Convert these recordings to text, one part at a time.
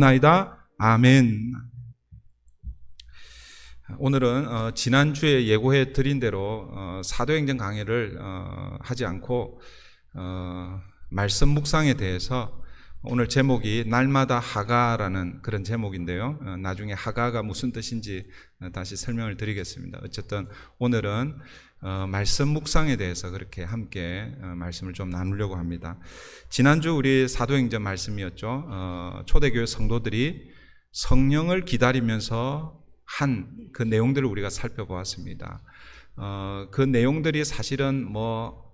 나이다. 아멘. 오늘은 지난주에 예고해 드린 대로 사도행전 강해를 하지 않고 말씀 묵상에 대해서 오늘 제목이 날마다 하가라는 그런 제목인데요. 나중에 하가가 무슨 뜻인지 다시 설명을 드리겠습니다. 어쨌든 오늘은 말씀 묵상에 대해서 그렇게 함께 말씀을 좀 나누려고 합니다. 지난주 우리 사도행전 말씀이었죠. 초대교회 성도들이 성령을 기다리면서 한 그 내용들을 우리가 살펴보았습니다. 그 내용들이 사실은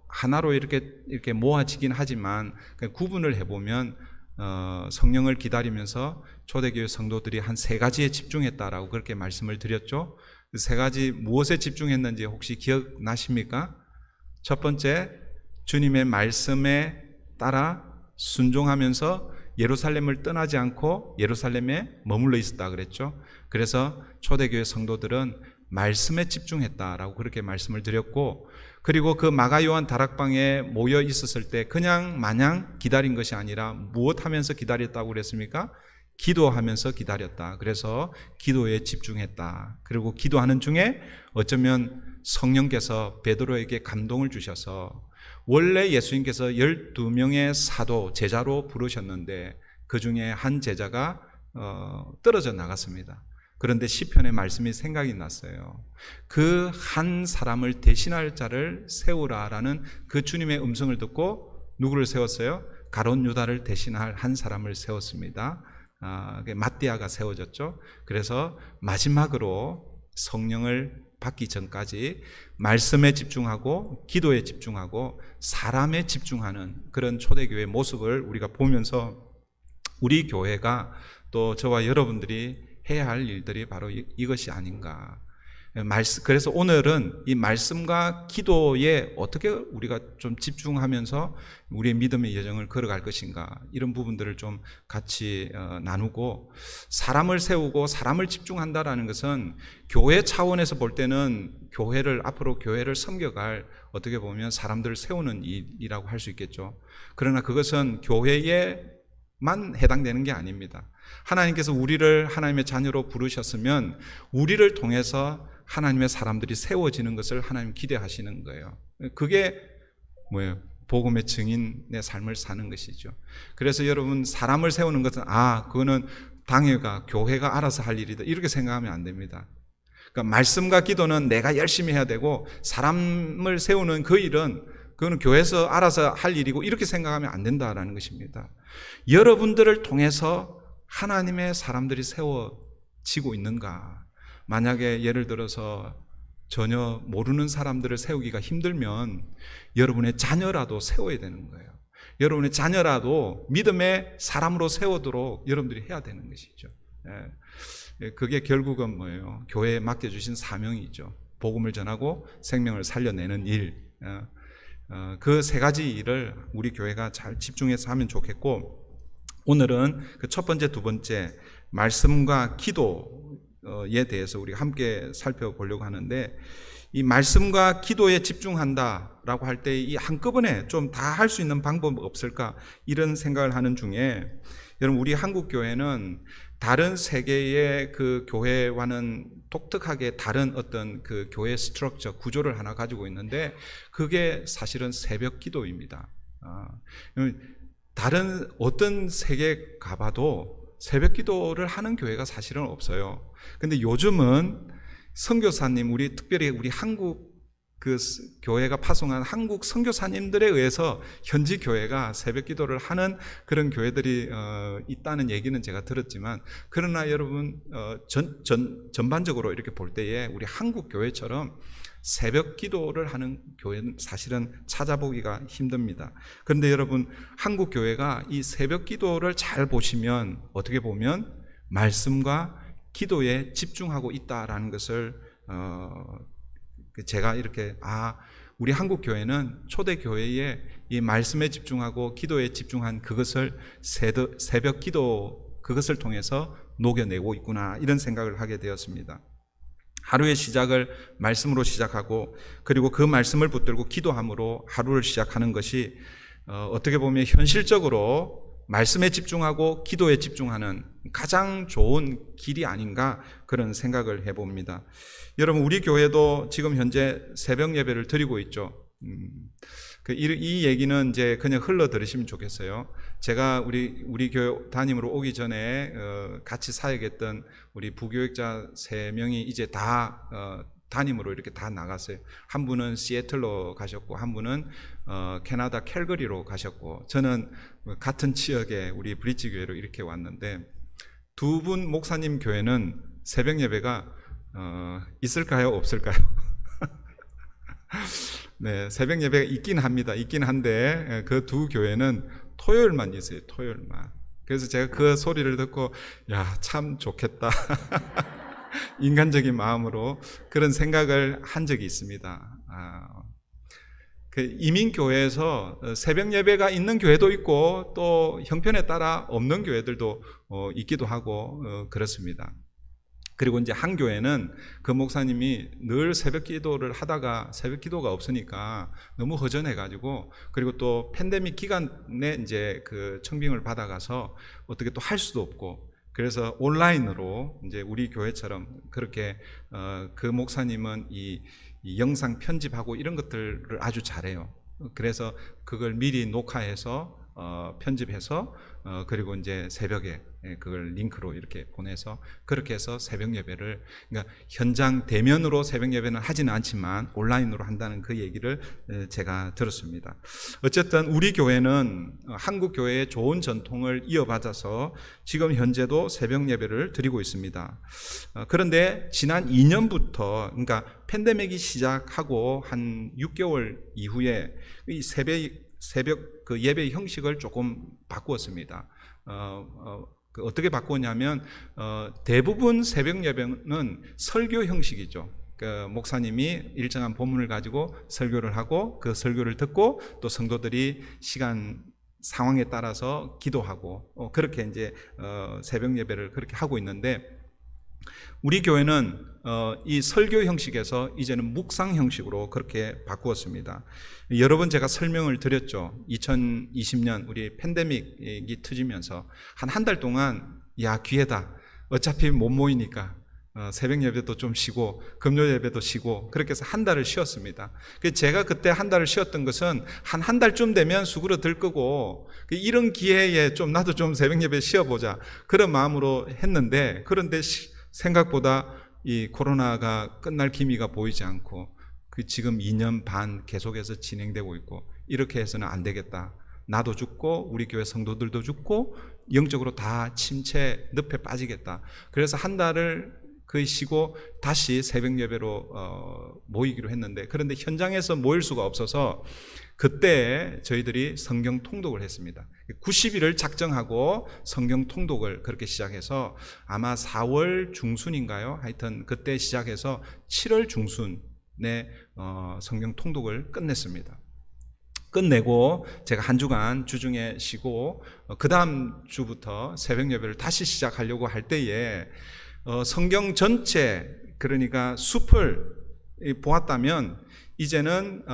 하나로 이렇게 모아지긴 하지만 구분을 해보면 성령을 기다리면서 초대교회 성도들이 한 세 가지에 집중했다라고 그렇게 말씀을 드렸죠. 그 세 가지 무엇에 집중했는지 혹시 기억나십니까? 첫 번째, 주님의 말씀에 따라 순종하면서 예루살렘을 떠나지 않고 예루살렘에 머물러 있었다 그랬죠. 그래서 초대교회 성도들은 말씀에 집중했다라고 그렇게 말씀을 드렸고, 그리고 그 마가요한 다락방에 모여 있었을 때 그냥 마냥 기다린 것이 아니라 무엇 하면서 기다렸다고 그랬습니까? 기도하면서 기다렸다. 그래서 기도에 집중했다. 그리고 기도하는 중에 어쩌면 성령께서 베드로에게 감동을 주셔서, 원래 예수님께서 12명의 사도, 제자로 부르셨는데 그 중에 한 제자가 떨어져 나갔습니다. 그런데 시편의 말씀이 생각이 났어요. 그 한 사람을 대신할 자를 세우라라는 그 주님의 음성을 듣고 누구를 세웠어요? 가룟 유다를 대신할 한 사람을 세웠습니다. 마띠아가 세워졌죠. 그래서 마지막으로 성령을 받기 전까지 말씀에 집중하고 기도에 집중하고 사람에 집중하는 그런 초대교회의 모습을 우리가 보면서 우리 교회가 또 저와 여러분들이 해야 할 일들이 바로 이것이 아닌가. 그래서 오늘은 이 말씀과 기도에 어떻게 우리가 좀 집중하면서 우리의 믿음의 여정을 걸어갈 것인가, 이런 부분들을 좀 같이 나누고, 사람을 세우고 사람을 집중한다라는 것은 교회 차원에서 볼 때는 앞으로 교회를 섬겨갈, 어떻게 보면 사람들을 세우는 일이라고 할 수 있겠죠. 그러나 그것은 교회에만 해당되는 게 아닙니다. 하나님께서 우리를 하나님의 자녀로 부르셨으면 우리를 통해서 하나님의 사람들이 세워지는 것을 하나님 기대하시는 거예요. 그게 뭐예요? 복음의 증인의 삶을 사는 것이죠. 그래서 여러분, 사람을 세우는 것은 그거는 당회가, 교회가 알아서 할 일이다, 이렇게 생각하면 안 됩니다. 그러니까 말씀과 기도는 내가 열심히 해야 되고, 사람을 세우는 그 일은 그거는 교회에서 알아서 할 일이고, 이렇게 생각하면 안 된다라는 것입니다. 여러분들을 통해서 하나님의 사람들이 세워지고 있는가? 만약에 예를 들어서 전혀 모르는 사람들을 세우기가 힘들면 여러분의 자녀라도 세워야 되는 거예요. 여러분의 자녀라도 믿음의 사람으로 세우도록 여러분들이 해야 되는 것이죠. 그게 결국은 뭐예요? 교회에 맡겨주신 사명이죠. 복음을 전하고 생명을 살려내는 일. 그 세 가지 일을 우리 교회가 잘 집중해서 하면 좋겠고, 오늘은 그 첫 번째, 두 번째, 말씀과 기도에 대해서 우리가 함께 살펴보려고 하는데, 이 말씀과 기도에 집중한다라고 할 때 이 한꺼번에 좀 다 할 수 있는 방법 없을까, 이런 생각을 하는 중에, 여러분, 우리 한국 교회는 다른 세계의 그 교회와는 독특하게 다른 어떤 그 교회 스트럭처, 구조를 하나 가지고 있는데, 그게 사실은 새벽 기도입니다. 다른 어떤 세계 가봐도 새벽 기도를 하는 교회가 사실은 없어요. 근데 요즘은 선교사님, 특별히 우리 한국 그 교회가 파송한 한국 선교사님들에 의해서 현지 교회가 새벽 기도를 하는 그런 교회들이 있다는 얘기는 제가 들었지만, 그러나 여러분, 전반적으로 이렇게 볼 때에 우리 한국 교회처럼 새벽 기도를 하는 교회는 사실은 찾아보기가 힘듭니다. 그런데 여러분, 한국 교회가 이 새벽 기도를 잘 보시면 어떻게 보면 말씀과 기도에 집중하고 있다라는 것을 제가 이렇게 우리 한국 교회는 초대 교회에 이 말씀에 집중하고 기도에 집중한 그것을 새벽 기도, 그것을 통해서 녹여내고 있구나, 이런 생각을 하게 되었습니다. 하루의 시작을 말씀으로 시작하고, 그리고 그 말씀을 붙들고 기도함으로 하루를 시작하는 것이 어떻게 보면 현실적으로 말씀에 집중하고 기도에 집중하는 가장 좋은 길이 아닌가 그런 생각을 해봅니다. 여러분, 우리 교회도 지금 현재 새벽 예배를 드리고 있죠. 이 얘기는 이제 그냥 흘러 들으시면 좋겠어요. 제가 우리 교회 담임으로 오기 전에 같이 사역했던 우리 부교육자 3명이 이제 다 담임으로 이렇게 다 나갔어요. 한 분은 시애틀로 가셨고, 한 분은 캐나다 캘거리로 가셨고, 저는 같은 지역에 우리 브릿지 교회로 이렇게 왔는데, 두 분 목사님 교회는 새벽 예배가 있을까요? 없을까요? 네, 새벽 예배가 있긴 합니다. 있긴 한데 그 두 교회는 토요일만 있어요. 토요일만. 그래서 제가 그 소리를 듣고 야, 참 좋겠다. 인간적인 마음으로 그런 생각을 한 적이 있습니다. 그 이민교회에서 새벽 예배가 있는 교회도 있고 또 형편에 따라 없는 교회들도 있기도 하고 그렇습니다. 그리고 이제 한 교회는 그 목사님이 늘 새벽 기도를 하다가 새벽 기도가 없으니까 너무 허전해가지고, 그리고 또 팬데믹 기간에 이제 그 청빙을 받아가서 어떻게 또 할 수도 없고, 그래서 온라인으로 이제 우리 교회처럼 그렇게 그 목사님은 이 영상 편집하고 이런 것들을 아주 잘해요. 그래서 그걸 미리 녹화해서 편집해서 그리고 이제 새벽에 그걸 링크로 이렇게 보내서 그렇게 해서 새벽 예배를, 그러니까 현장 대면으로 새벽 예배는 하지는 않지만 온라인으로 한다는 그 얘기를 제가 들었습니다. 어쨌든 우리 교회는 한국 교회의 좋은 전통을 이어받아서 지금 현재도 새벽 예배를 드리고 있습니다. 그런데 지난 2년부터, 그러니까 팬데믹이 시작하고 한 6개월 이후에 이 새벽 그 예배 형식을 조금 바꾸었습니다. 어떻게 바꾸었냐면 대부분 새벽 예배는 설교 형식이죠. 그 목사님이 일정한 본문을 가지고 설교를 하고 그 설교를 듣고 또 성도들이 시간 상황에 따라서 기도하고 그렇게 이제 새벽 예배를 그렇게 하고 있는데, 우리 교회는 이 설교 형식에서 이제는 묵상 형식으로 그렇게 바꾸었습니다. 여러 번 제가 설명을 드렸죠. 2020년 우리 팬데믹이 터지면서 한 달 동안 야, 기회다. 어차피 못 모이니까 새벽 예배도 좀 쉬고 금요 예배도 쉬고 그렇게 해서 한 달을 쉬었습니다. 제가 그때 한 달을 쉬었던 것은 한 달쯤 되면 수그러들 거고, 이런 기회에 좀 나도 좀 새벽 예배 쉬어보자 그런 마음으로 했는데, 그런데 생각보다 이 코로나가 끝날 기미가 보이지 않고 지금 2년 반 계속해서 진행되고 있고, 이렇게 해서는 안 되겠다. 나도 죽고 우리 교회 성도들도 죽고 영적으로 다 침체 늪에 빠지겠다. 그래서 한 달을 거의 쉬고 다시 새벽 예배로 모이기로 했는데, 그런데 현장에서 모일 수가 없어서 그때 저희들이 성경 통독을 했습니다. 90일을 작정하고 성경 통독을 그렇게 시작해서 아마 4월 중순인가요? 하여튼 그때 시작해서 7월 중순에 성경 통독을 끝냈습니다. 끝내고 제가 한 주간 주중에 쉬고 그 다음 주부터 새벽 예배를 다시 시작하려고 할 때에 성경 전체, 그러니까 숲을 보았다면 이제는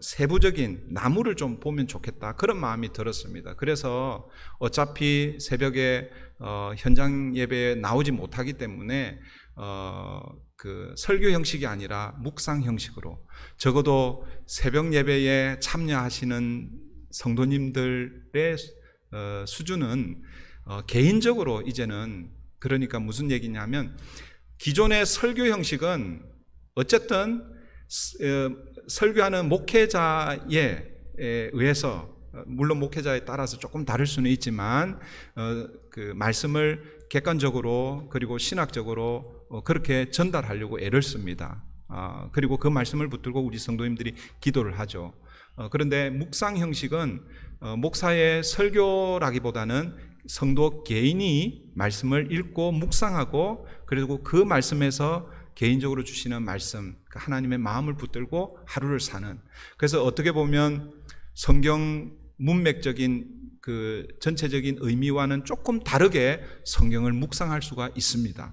세부적인 나무를 좀 보면 좋겠다, 그런 마음이 들었습니다. 그래서 어차피 새벽에 현장 예배에 나오지 못하기 때문에 그 설교 형식이 아니라 묵상 형식으로, 적어도 새벽 예배에 참여하시는 성도님들의 수준은 개인적으로 이제는, 그러니까 무슨 얘기냐면 기존의 설교 형식은 어쨌든 설교하는 목회자에 의해서, 물론 목회자에 따라서 조금 다를 수는 있지만 그 말씀을 객관적으로 그리고 신학적으로 그렇게 전달하려고 애를 씁니다. 그리고 그 말씀을 붙들고 우리 성도님들이 기도를 하죠. 그런데 묵상 형식은 목사의 설교라기보다는 성도 개인이 말씀을 읽고 묵상하고, 그리고 그 말씀에서 개인적으로 주시는 말씀, 하나님의 마음을 붙들고 하루를 사는, 그래서 어떻게 보면 성경 문맥적인 그 전체적인 의미와는 조금 다르게 성경을 묵상할 수가 있습니다.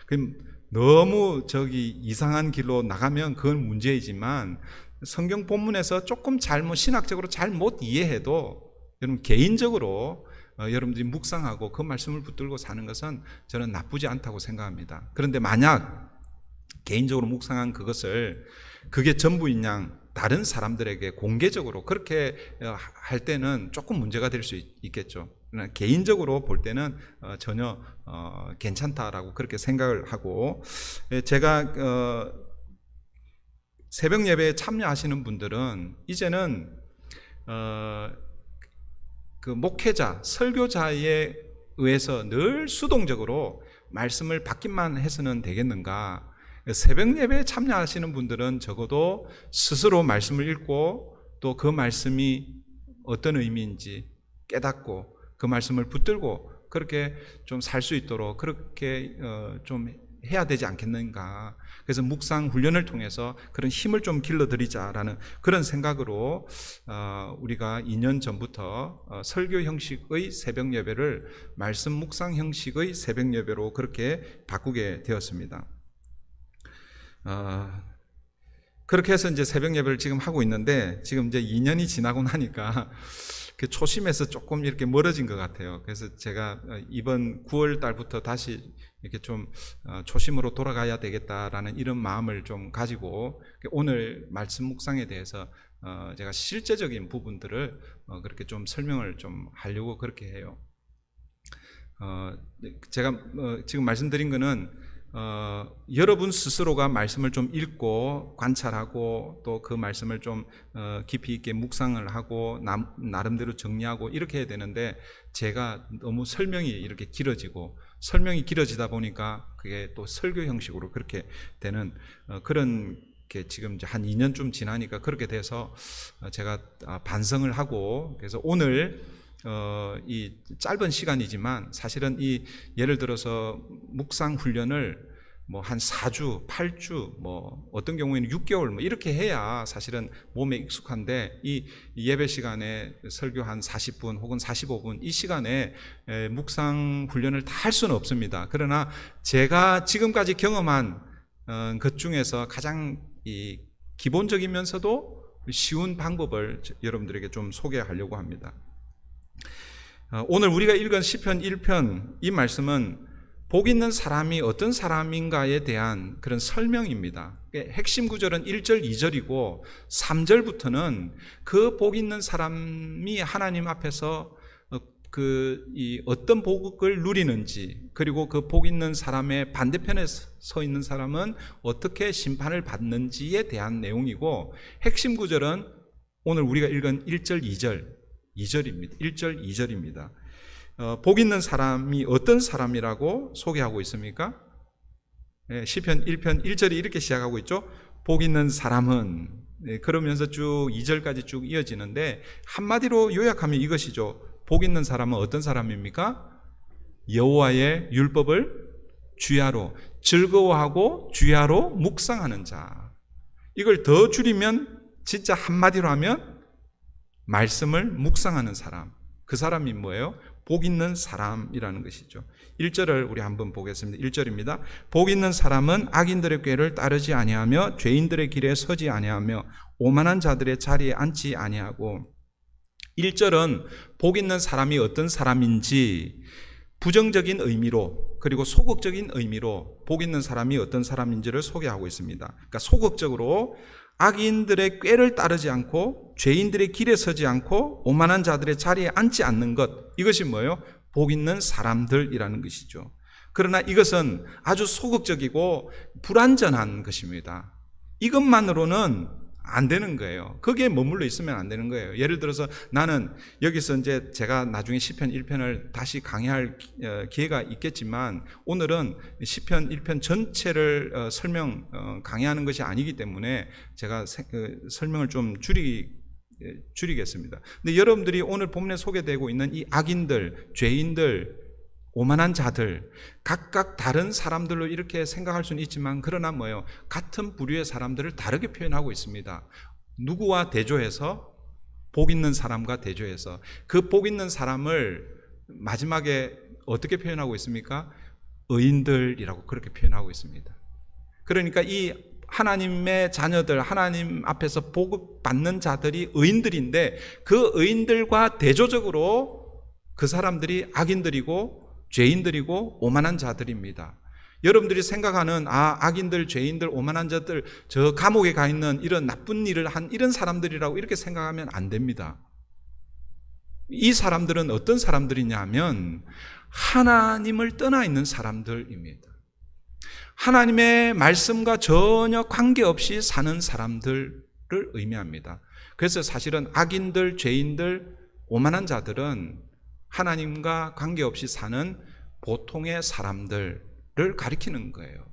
그럼 너무 이상한 길로 나가면 그건 문제이지만, 성경 본문에서 조금 신학적으로 잘못 이해해도 여러분 개인적으로 여러분들이 묵상하고 그 말씀을 붙들고 사는 것은 저는 나쁘지 않다고 생각합니다. 그런데 만약 개인적으로 묵상한 그것을 그게 전부인 양 다른 사람들에게 공개적으로 그렇게 할 때는 조금 문제가 될 수 있겠죠. 그러나 개인적으로 볼 때는 전혀 괜찮다라고 그렇게 생각을 하고, 제가 새벽 예배에 참여하시는 분들은 이제는 그 목회자, 설교자에 의해서 늘 수동적으로 말씀을 받기만 해서는 되겠는가? 새벽 예배에 참여하시는 분들은 적어도 스스로 말씀을 읽고 또 그 말씀이 어떤 의미인지 깨닫고 그 말씀을 붙들고 그렇게 좀 살 수 있도록 그렇게 좀 해야 되지 않겠는가. 그래서 묵상 훈련을 통해서 그런 힘을 좀 길러드리자라는 그런 생각으로 우리가 2년 전부터 설교 형식의 새벽 예배를 말씀 묵상 형식의 새벽 예배로 그렇게 바꾸게 되었습니다. 그렇게 해서 이제 새벽 예배를 지금 하고 있는데, 지금 이제 2년이 지나고 나니까 그 초심에서 조금 이렇게 멀어진 것 같아요. 그래서 제가 이번 9월 달부터 다시 이렇게 좀 초심으로 돌아가야 되겠다라는 이런 마음을 좀 가지고 오늘 말씀 묵상에 대해서 제가 실제적인 부분들을 그렇게 좀 설명을 좀 하려고 그렇게 해요. 제가 지금 말씀드린 거는 여러분 스스로가 말씀을 좀 읽고 관찰하고 또 그 말씀을 좀 깊이 있게 묵상을 하고 나름대로 정리하고 이렇게 해야 되는데, 제가 너무 설명이 이렇게 길어지고 설명이 길어지다 보니까 그게 또 설교 형식으로 그렇게 되는 그런 게 지금 이제 한 2년쯤 지나니까 그렇게 돼서 제가 반성을 하고, 그래서 오늘 이 짧은 시간이지만 사실은 이 예를 들어서 묵상 훈련을 뭐 한 4주, 8주, 뭐 어떤 경우에는 6개월 뭐 이렇게 해야 사실은 몸에 익숙한데, 이 예배 시간에 설교 한 40분 혹은 45분 이 시간에 묵상 훈련을 다 할 수는 없습니다. 그러나 제가 지금까지 경험한 것 중에서 가장 이 기본적이면서도 쉬운 방법을 여러분들에게 좀 소개하려고 합니다. 오늘 우리가 읽은 시편 1편 이 말씀은 복 있는 사람이 어떤 사람인가에 대한 그런 설명입니다. 핵심 구절은 1절, 2절이고 3절부터는 그 복 있는 사람이 하나님 앞에서 어떤 복을 누리는지, 그리고 그 복 있는 사람의 반대편에 서 있는 사람은 어떻게 심판을 받는지에 대한 내용이고, 핵심 구절은 오늘 우리가 읽은 1절, 2절입니다. 1절, 2절입니다. 복 있는 사람이 어떤 사람이라고 소개하고 있습니까? 시편 1편 1절이 이렇게 시작하고 있죠. 복 있는 사람은, 그러면서 쭉 2절까지 쭉 이어지는데, 한마디로 요약하면 이것이죠. 복 있는 사람은 어떤 사람입니까? 여호와의 율법을 주야로 즐거워하고 주야로 묵상하는 자. 이걸 더 줄이면 진짜 한마디로 하면 말씀을 묵상하는 사람. 그 사람이 뭐예요? 복 있는 사람이라는 것이죠. 1절을 우리 한번 보겠습니다. 1절입니다. 복 있는 사람은 악인들의 꾀를 따르지 아니하며 죄인들의 길에 서지 아니하며 오만한 자들의 자리에 앉지 아니하고. 1절은 복 있는 사람이 어떤 사람인지 부정적인 의미로, 그리고 소극적인 의미로 복 있는 사람이 어떤 사람인지를 소개하고 있습니다. 그러니까 소극적으로 악인들의 꾀를 따르지 않고 죄인들의 길에 서지 않고 오만한 자들의 자리에 앉지 않는 것, 이것이 뭐예요? 복 있는 사람들이라는 것이죠. 그러나 이것은 아주 소극적이고 불완전한 것입니다. 이것만으로는 안 되는 거예요. 거기에 머물러 있으면 안 되는 거예요. 예를 들어서 나는 여기서 이제 제가 나중에 시편 1편을 다시 강의할 기회가 있겠지만, 오늘은 시편 1편 전체를 강의하는 것이 아니기 때문에 제가 설명을 좀 줄이겠습니다. 근데 여러분들이 오늘 본문에 소개되고 있는 이 악인들, 죄인들, 오만한 자들, 각각 다른 사람들로 이렇게 생각할 수는 있지만, 그러나 뭐예요? 같은 부류의 사람들을 다르게 표현하고 있습니다. 누구와 대조해서? 복 있는 사람과 대조해서. 그 복 있는 사람을 마지막에 어떻게 표현하고 있습니까? 의인들이라고 그렇게 표현하고 있습니다. 그러니까 이 하나님의 자녀들, 하나님 앞에서 복 받는 자들이 의인들인데 그 의인들과 대조적으로 그 사람들이 악인들이고 죄인들이고 오만한 자들입니다. 여러분들이 생각하는 악인들, 죄인들, 오만한 자들, 저 감옥에 가 있는 이런 나쁜 일을 한 이런 사람들이라고 이렇게 생각하면 안 됩니다. 이 사람들은 어떤 사람들이냐 하면 하나님을 떠나 있는 사람들입니다. 하나님의 말씀과 전혀 관계없이 사는 사람들을 의미합니다. 그래서 사실은 악인들, 죄인들, 오만한 자들은 하나님과 관계없이 사는 보통의 사람들을 가리키는 거예요.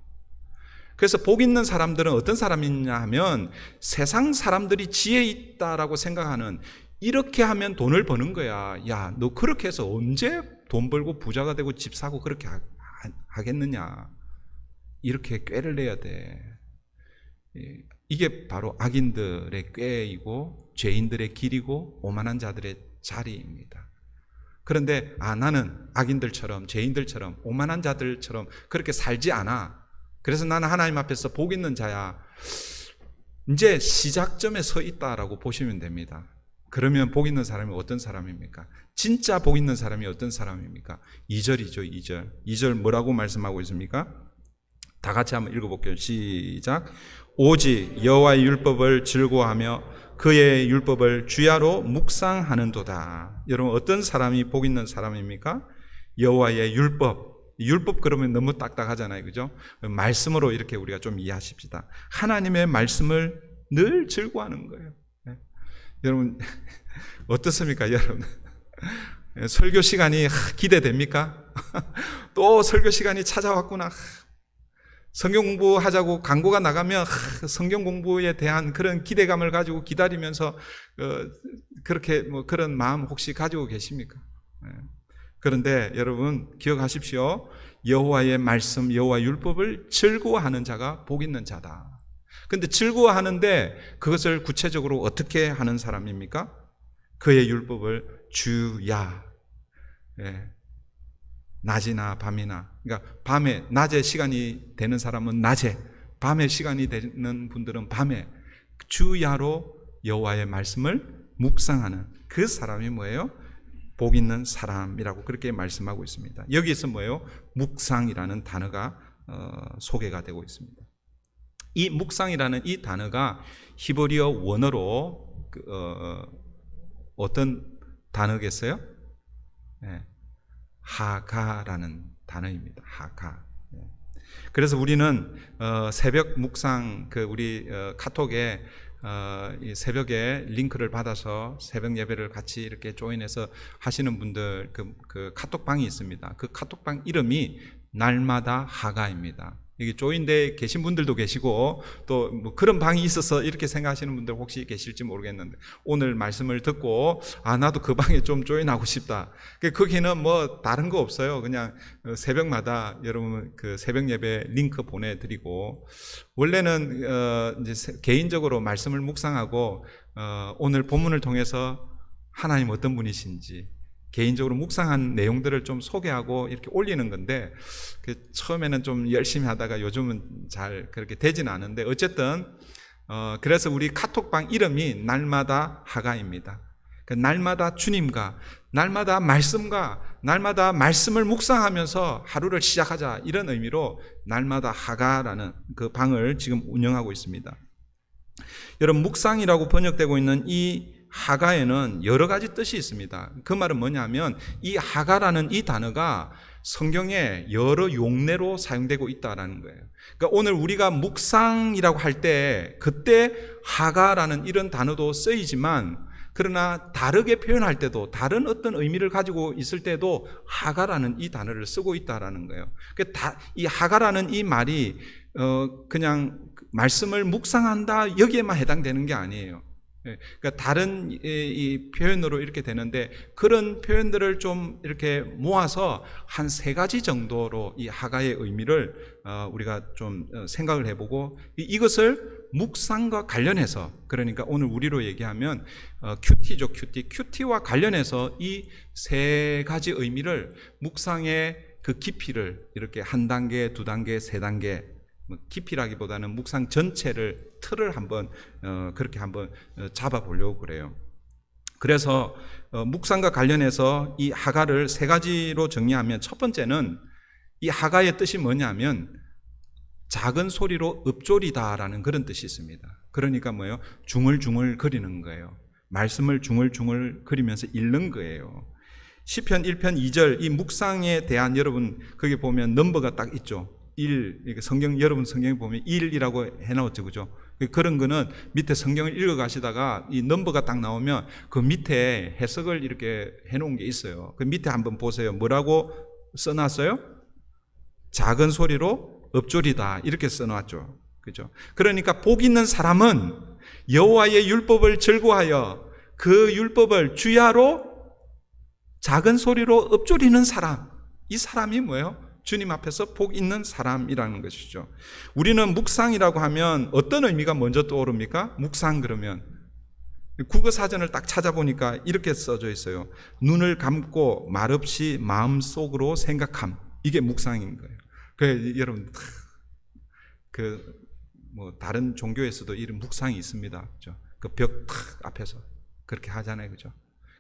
그래서 복 있는 사람들은 어떤 사람이냐 하면 세상 사람들이 지혜 있다라고 생각하는, 이렇게 하면 돈을 버는 거야. 야, 너 그렇게 해서 언제 돈 벌고 부자가 되고 집 사고 그렇게 하겠느냐. 이렇게 꾀를 내야 돼. 이게 바로 악인들의 꾀이고 죄인들의 길이고 오만한 자들의 자리입니다. 그런데 나는 악인들처럼 죄인들처럼 오만한 자들처럼 그렇게 살지 않아. 그래서 나는 하나님 앞에서 복 있는 자야. 이제 시작점에 서 있다라고 보시면 됩니다. 그러면 복 있는 사람이 어떤 사람입니까? 진짜 복 있는 사람이 어떤 사람입니까? 2절이죠. 2절. 2절 뭐라고 말씀하고 있습니까? 다 같이 한번 읽어볼게요. 시작. 오직 여호와의 율법을 즐거워하며 그의 율법을 주야로 묵상하는도다. 여러분 어떤 사람이 복 있는 사람입니까? 여호와의 율법. 율법 그러면 너무 딱딱하잖아요. 그죠? 말씀으로 이렇게 우리가 좀 이해하십시다. 하나님의 말씀을 늘 즐거워하는 거예요. 네. 여러분 어떻습니까? 여러분 설교 시간이 기대됩니까? 또 설교 시간이 찾아왔구나. 성경 공부하자고 광고가 나가면 성경 공부에 대한 그런 기대감을 가지고 기다리면서 그렇게 그런 마음 혹시 가지고 계십니까? 그런데 여러분 기억하십시오. 여호와의 말씀, 여호와의 율법을 즐거워하는 자가 복 있는 자다. 그런데 즐거워하는데 그것을 구체적으로 어떻게 하는 사람입니까? 그의 율법을 주야. 낮이나 밤이나, 그러니까 밤에, 낮에 시간이 되는 사람은 낮에, 밤에 시간이 되는 분들은 밤에 주야로 여호와의 말씀을 묵상하는 그 사람이 뭐예요? 복 있는 사람이라고 그렇게 말씀하고 있습니다. 여기에서 뭐예요? 묵상이라는 단어가 소개가 되고 있습니다. 이 묵상이라는 이 단어가 히브리어 원어로 어떤 단어겠어요? 네. 하가라는 단어입니다. 하가. 그래서 우리는 새벽 묵상 우리 카톡에 이 새벽에 링크를 받아서 새벽 예배를 같이 이렇게 조인해서 하시는 분들 그 카톡방이 있습니다. 그 카톡방 이름이 날마다 하가입니다. 여기 조인돼 계신 분들도 계시고 또 뭐 그런 방이 있어서 이렇게 생각하시는 분들 혹시 계실지 모르겠는데 오늘 말씀을 듣고 나도 그 방에 좀 조인하고 싶다. 거기는 뭐 다른 거 없어요. 그냥 새벽마다 여러분 그 새벽 예배 링크 보내드리고 원래는 이제 개인적으로 말씀을 묵상하고 오늘 본문을 통해서 하나님 어떤 분이신지 개인적으로 묵상한 내용들을 좀 소개하고 이렇게 올리는 건데 처음에는 좀 열심히 하다가 요즘은 잘 그렇게 되지는 않은데 어쨌든 그래서 우리 카톡방 이름이 날마다 하가입니다. 날마다 주님과 날마다 말씀과 날마다 말씀을 묵상하면서 하루를 시작하자 이런 의미로 날마다 하가라는 그 방을 지금 운영하고 있습니다. 여러분 묵상이라고 번역되고 있는 이 하가에는 여러 가지 뜻이 있습니다. 그 말은 뭐냐면 이 하가라는 이 단어가 성경에 여러 용례로 사용되고 있다는 거예요. 그러니까 오늘 우리가 묵상이라고 할 때 그때 하가라는 이런 단어도 쓰이지만 그러나 다르게 표현할 때도 다른 어떤 의미를 가지고 있을 때도 하가라는 이 단어를 쓰고 있다는 거예요. 이 하가라는 이 말이 그냥 말씀을 묵상한다 여기에만 해당되는 게 아니에요. 그러니까 다른 이 표현으로 이렇게 되는데 그런 표현들을 좀 이렇게 모아서 한 3가지 정도로 이 하가의 의미를 우리가 좀 생각을 해보고 이것을 묵상과 관련해서 그러니까 오늘 우리로 얘기하면 큐티죠. 큐티와 관련해서 이 3가지 의미를 묵상의 그 깊이를 이렇게 1단계, 2단계, 3단계 뭐 깊이라기보다는 묵상 전체를 틀을 한번 그렇게 한번 잡아보려고 그래요. 그래서 묵상과 관련해서 이 하가를 세 가지로 정리하면, 첫 번째는 이 하가의 뜻이 뭐냐면 작은 소리로 읊조리다라는 그런 뜻이 있습니다. 그러니까 뭐예요? 중얼중얼 거리는 거예요. 말씀을 중얼중얼 거리면서 읽는 거예요. 시편 1편 2절, 이 묵상에 대한, 여러분 거기 보면 넘버가 딱 있죠. 1, 여러분 성경에 보면 1이라고 해놓았죠, 그죠? 그런 거는 밑에 성경을 읽어가시다가 이 넘버가 딱 나오면 그 밑에 해석을 이렇게 해놓은 게 있어요. 그 밑에 한번 보세요. 뭐라고 써놨어요? 작은 소리로 읊조리다, 이렇게 써놨죠, 그죠? 그러니까 복 있는 사람은 여호와의 율법을 즐거워하여 그 율법을 주야로 작은 소리로 읊조리는 사람, 이 사람이 뭐예요? 주님 앞에서 복 있는 사람이라는 것이죠. 우리는 묵상이라고 하면 어떤 의미가 먼저 떠오릅니까? 묵상 그러면 국어사전을 딱 찾아보니까 이렇게 써져 있어요. 눈을 감고 말없이 마음속으로 생각함, 이게 묵상인 거예요. 여러분 뭐 다른 종교에서도 이런 묵상이 있습니다, 그죠? 그 벽 탁 앞에서 그렇게 하잖아요, 그죠?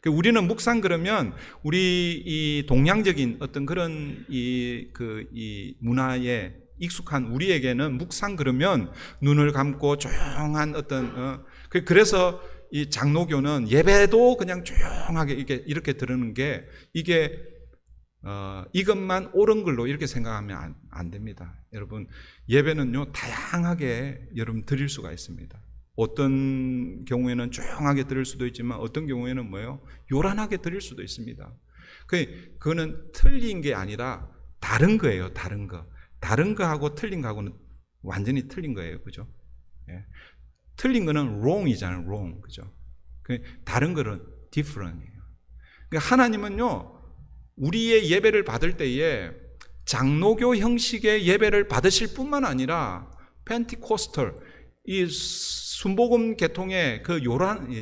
우리는 묵상 그러면 우리 이 동양적인 어떤 그런 이 문화에 익숙한 우리에게는 묵상 그러면 눈을 감고 조용한 어떤 그래서 이 장로교는 예배도 그냥 조용하게 이렇게 들으는 게, 이게 이것만 옳은 걸로 이렇게 생각하면 안 됩니다. 여러분, 예배는요 다양하게 여러분 드릴 수가 있습니다. 어떤 경우에는 조용하게 들을 수도 있지만 어떤 경우에는 뭐예요? 요란하게 들을 수도 있습니다. 그거는 틀린 게 아니라 다른 거예요. 다른 거. 다른 거하고 틀린 거하고는 완전히 틀린 거예요, 그죠? 예. 틀린 거는 wrong이잖아요, wrong, 그죠? 다른 거는 different이에요. 그러니까 하나님은요, 우리의 예배를 받을 때에 장로교 형식의 예배를 받으실 뿐만 아니라 펜티코스털, 이 순복음 계통의 그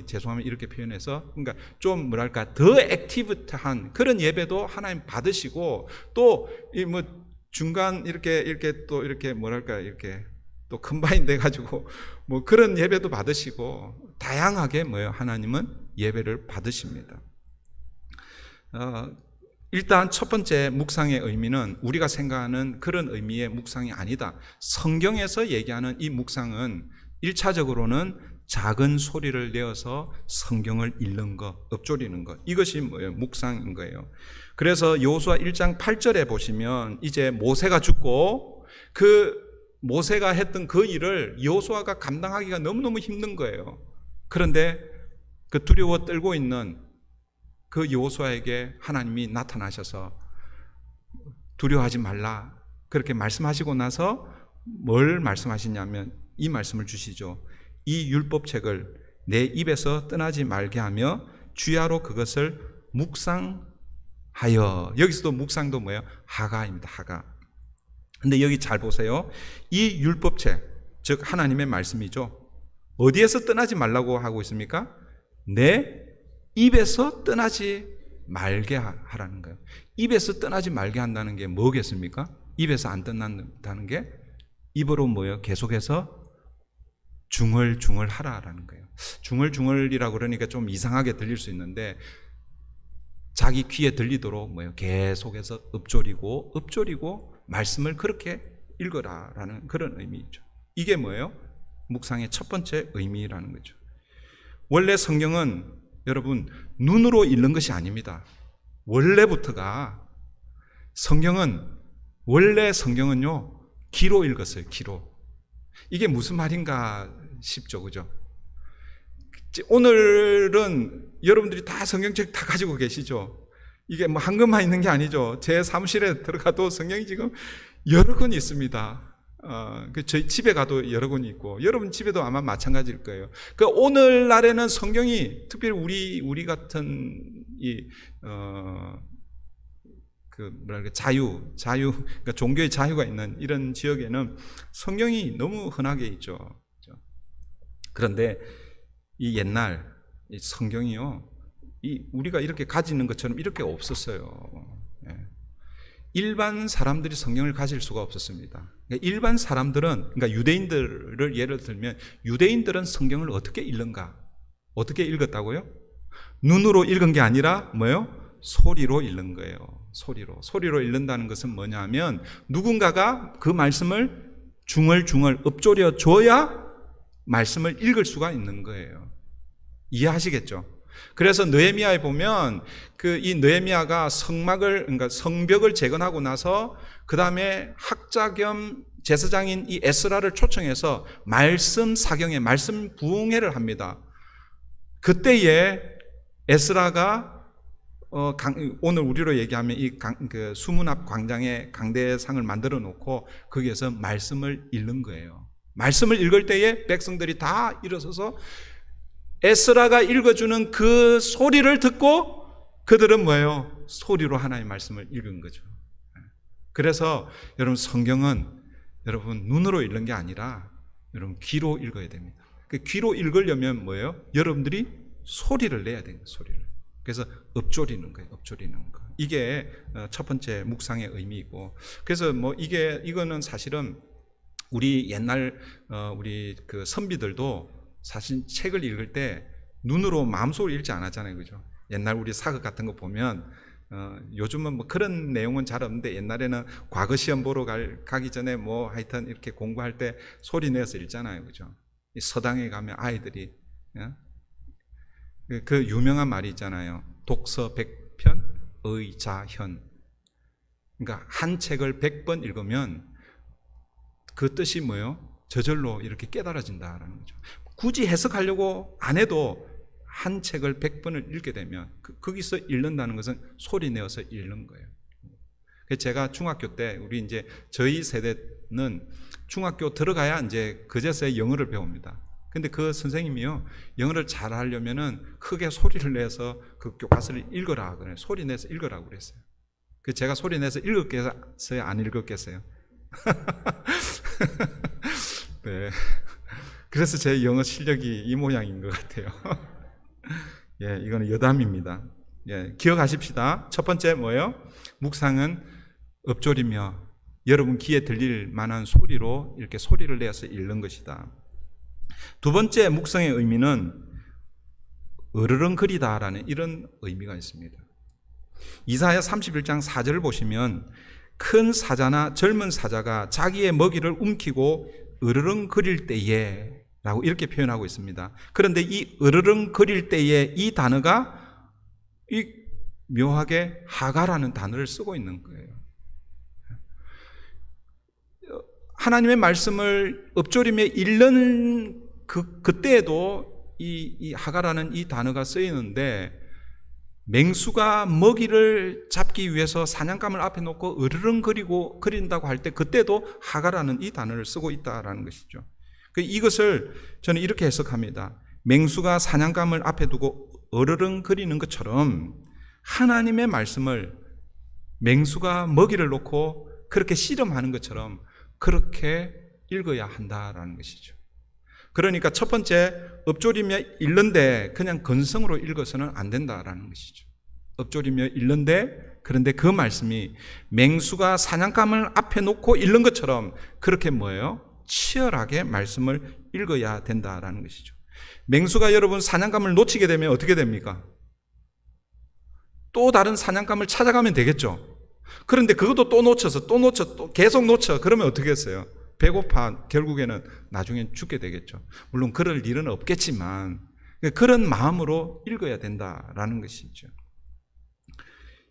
죄송합니다 이렇게 표현해서, 그러니까 좀 뭐랄까 더 액티브한 그런 예배도 하나님 받으시고, 또 이 뭐 중간 이렇게 또 이렇게 뭐랄까 이렇게 또 컴바인 돼 가지고 뭐 그런 예배도 받으시고, 다양하게 뭐예요? 하나님은 예배를 받으십니다. 일단 첫 번째 묵상의 의미는 우리가 생각하는 그런 의미의 묵상이 아니다. 성경에서 얘기하는 이 묵상은 1차적으로는 작은 소리를 내어서 성경을 읽는 것, 읊조리는 것, 이것이 뭐예요? 묵상인 거예요. 그래서 여호수아 1장 8절에 보시면 이제 모세가 죽고 그 모세가 했던 그 일을 여호수아가 감당하기가 너무너무 힘든 거예요. 그런데 그 두려워 떨고 있는 그 여호수아에게 하나님이 나타나셔서 두려워하지 말라 그렇게 말씀하시고 나서 뭘 말씀하시냐면 이 말씀을 주시죠. 이 율법책을 내 입에서 떠나지 말게 하며 주야로 그것을 묵상하여. 여기서도 묵상도 뭐예요? 하가입니다. 하가. 근데 여기 잘 보세요. 이 율법책, 즉 하나님의 말씀이죠. 어디에서 떠나지 말라고 하고 있습니까? 내 입에서 떠나지 말게 하라는 거예요. 입에서 떠나지 말게 한다는 게 뭐겠습니까? 입에서 안 떠난다는 게 입으로 뭐예요? 계속해서 중얼중얼 하라라는 거예요. 중얼중얼이라고 그러니까 좀 이상하게 들릴 수 있는데, 자기 귀에 들리도록 뭐예요? 계속해서 읊조리고 말씀을 그렇게 읽어라라는 그런 의미죠. 이게 뭐예요? 묵상의 첫 번째 의미라는 거죠. 원래 성경은 여러분 눈으로 읽는 것이 아닙니다. 원래부터가 원래 성경은요 귀로 읽었어요. 귀로. 이게 무슨 말인가 싶죠, 그죠? 오늘은 여러분들이 다 성경책 다 가지고 계시죠? 이게 뭐 한 권만 있는 게 아니죠. 제 사무실에 들어가도 성경이 지금 여러 권이 있습니다. 저희 집에 가도 여러 권이 있고, 여러분 집에도 아마 마찬가지일 거예요. 오늘날에는 성경이 특별히 우리 같은 그러니까 종교의 자유가 있는 이런 지역에는 성경이 너무 흔하게 있죠. 그런데 이 옛날 이 성경이요, 우리가 이렇게 가지는 것처럼 이렇게 없었어요. 일반 사람들이 성경을 가질 수가 없었습니다. 그러니까 일반 사람들은, 그러니까 유대인들을 예를 들면 유대인들은 성경을 어떻게 읽는가? 어떻게 읽었다고요? 눈으로 읽은 게 아니라 뭐예요? 소리로 읽는 거예요. 소리로 읽는다는 것은 뭐냐면 누군가가 그 말씀을 중얼중얼 읊조려 줘야 말씀을 읽을 수가 있는 거예요. 이해하시겠죠? 그래서 느헤미야에 보면 이 느헤미야가 그러니까 성벽을 재건하고 나서 그 다음에 학자 겸 제사장인 이 에스라를 초청해서 말씀 사경회, 말씀 부흥회를 합니다. 그때에 에스라가 오늘 우리로 얘기하면 그 수문 앞 광장에 강대상을 만들어 놓고 거기에서 말씀을 읽는 거예요. 말씀을 읽을 때에 백성들이 다 일어서서 에스라가 읽어주는 그 소리를 듣고 그들은 뭐예요? 소리로 하나님의 말씀을 읽은 거죠. 그래서 여러분 성경은 여러분 눈으로 읽는 게 아니라 여러분 귀로 읽어야 됩니다. 그 귀로 읽으려면 뭐예요? 여러분들이 소리를 내야 돼요. 소리를. 그래서 읊조리는 거예요. 읊조리는 거. 이게 첫 번째 묵상의 의미이고, 그래서 뭐 이거는 사실은 우리 옛날 우리 그 선비들도 사실 책을 읽을 때 눈으로 마음속으로 읽지 않았잖아요, 그죠? 옛날 우리 사극 같은 거 보면 요즘은 뭐 그런 내용은 잘 없는데 옛날에는 과거 시험 보러 가기 전에 뭐 하여튼 이렇게 공부할 때 소리 내서 읽잖아요, 그죠? 이 서당에 가면 아이들이 그 유명한 말이 있잖아요. 독서 100편 의자현. 그러니까 한 책을 100번 읽으면 그 뜻이 뭐예요? 저절로 이렇게 깨달아진다라는 거죠. 굳이 해석하려고 안 해도 한 책을 100번을 읽게 되면 거기서 읽는다는 것은 소리 내어서 읽는 거예요. 그래서 제가 중학교 때 저희 세대는 중학교 들어가야 이제 그제서야 영어를 배웁니다. 근데 그 선생님이요, 영어를 잘 하려면은 크게 소리를 내서 그 교과서를 읽어라 그래요. 소리 내서 읽으라고 그랬어요. 그 제가 소리 내서 읽었겠어요? 안 읽었겠어요? 네. 그래서 제 영어 실력이 이 모양인 것 같아요. 예, 이거는 여담입니다. 예, 기억하십시다. 첫 번째 뭐예요? 묵상은 읊조리며 여러분 귀에 들릴 만한 소리로 이렇게 소리를 내서 읽는 것이다. 두 번째 묵상의 의미는 으르렁거리다라는 이런 의미가 있습니다. 이사야 31장 4절을 보시면 큰 사자나 젊은 사자가 자기의 먹이를 움키고 으르렁거릴 때에 라고 이렇게 표현하고 있습니다. 그런데 이 으르렁거릴 때에 이 단어가 묘하게 하가라는 단어를 쓰고 있는 거예요. 하나님의 말씀을 읊조리며 읽는 그때에도 이 하가라는 이 단어가 쓰이는데, 맹수가 먹이를 잡기 위해서 사냥감을 앞에 놓고 으르렁거린다고 할 때 그때도 하가라는 이 단어를 쓰고 있다라는 것이죠. 이것을 저는 이렇게 해석합니다. 맹수가 사냥감을 앞에 두고 으르렁거리는 것처럼 하나님의 말씀을 맹수가 먹이를 놓고 그렇게 씨름하는 것처럼 그렇게 읽어야 한다라는 것이죠. 그러니까 첫 번째, 읊조리며 읽는데 그냥 건성으로 읽어서는 안 된다라는 것이죠. 읊조리며 읽는데, 그런데 그 말씀이 맹수가 사냥감을 앞에 놓고 읽는 것처럼 그렇게 뭐예요? 치열하게 말씀을 읽어야 된다라는 것이죠. 맹수가 여러분 사냥감을 놓치게 되면 어떻게 됩니까? 또 다른 사냥감을 찾아가면 되겠죠. 그런데 그것도 또 놓쳐서 또 계속 놓쳐. 그러면 어떻게 했어요? 배고파 결국에는 나중엔 죽게 되겠죠. 물론 그럴 일은 없겠지만 그런 마음으로 읽어야 된다라는 것이죠.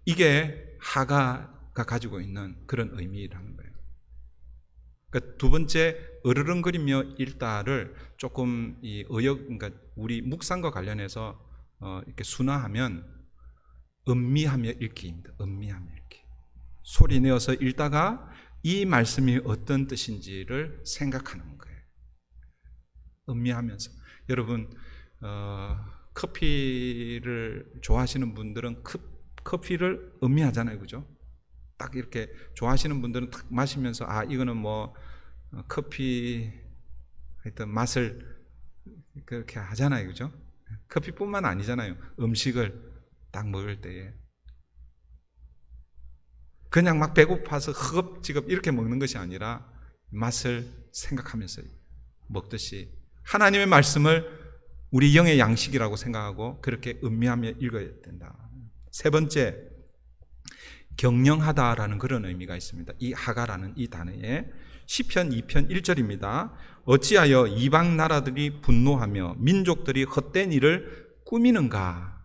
이게 하가가 가지고 있는 그런 의미라는 거예요. 그러니까 두 번째, 으르렁거리며 읽다를 조금 그러니까 우리 묵상과 관련해서 이렇게 순화하면 음미하며 읽기입니다. 음미하며 읽기. 소리 내어서 읽다가 이 말씀이 어떤 뜻인지를 생각하는 거예요. 음미하면서. 여러분 커피를 좋아하시는 분들은 커피를 음미하잖아요, 그죠? 딱 이렇게 좋아하시는 분들은 딱 마시면서 이거는 뭐 커피 하여튼 맛을 그렇게 하잖아요, 그죠? 커피뿐만 아니잖아요. 음식을 딱 먹을 때에 그냥 막 배고파서 허겁지겁 이렇게 먹는 것이 아니라 맛을 생각하면서 먹듯이 하나님의 말씀을 우리 영의 양식이라고 생각하고 그렇게 음미하며 읽어야 된다. 세 번째, 경영하다라는 그런 의미가 있습니다. 이 하가라는 이 단어에 시편 2편 1절입니다. 어찌하여 이방 나라들이 분노하며 민족들이 헛된 일을 꾸미는가?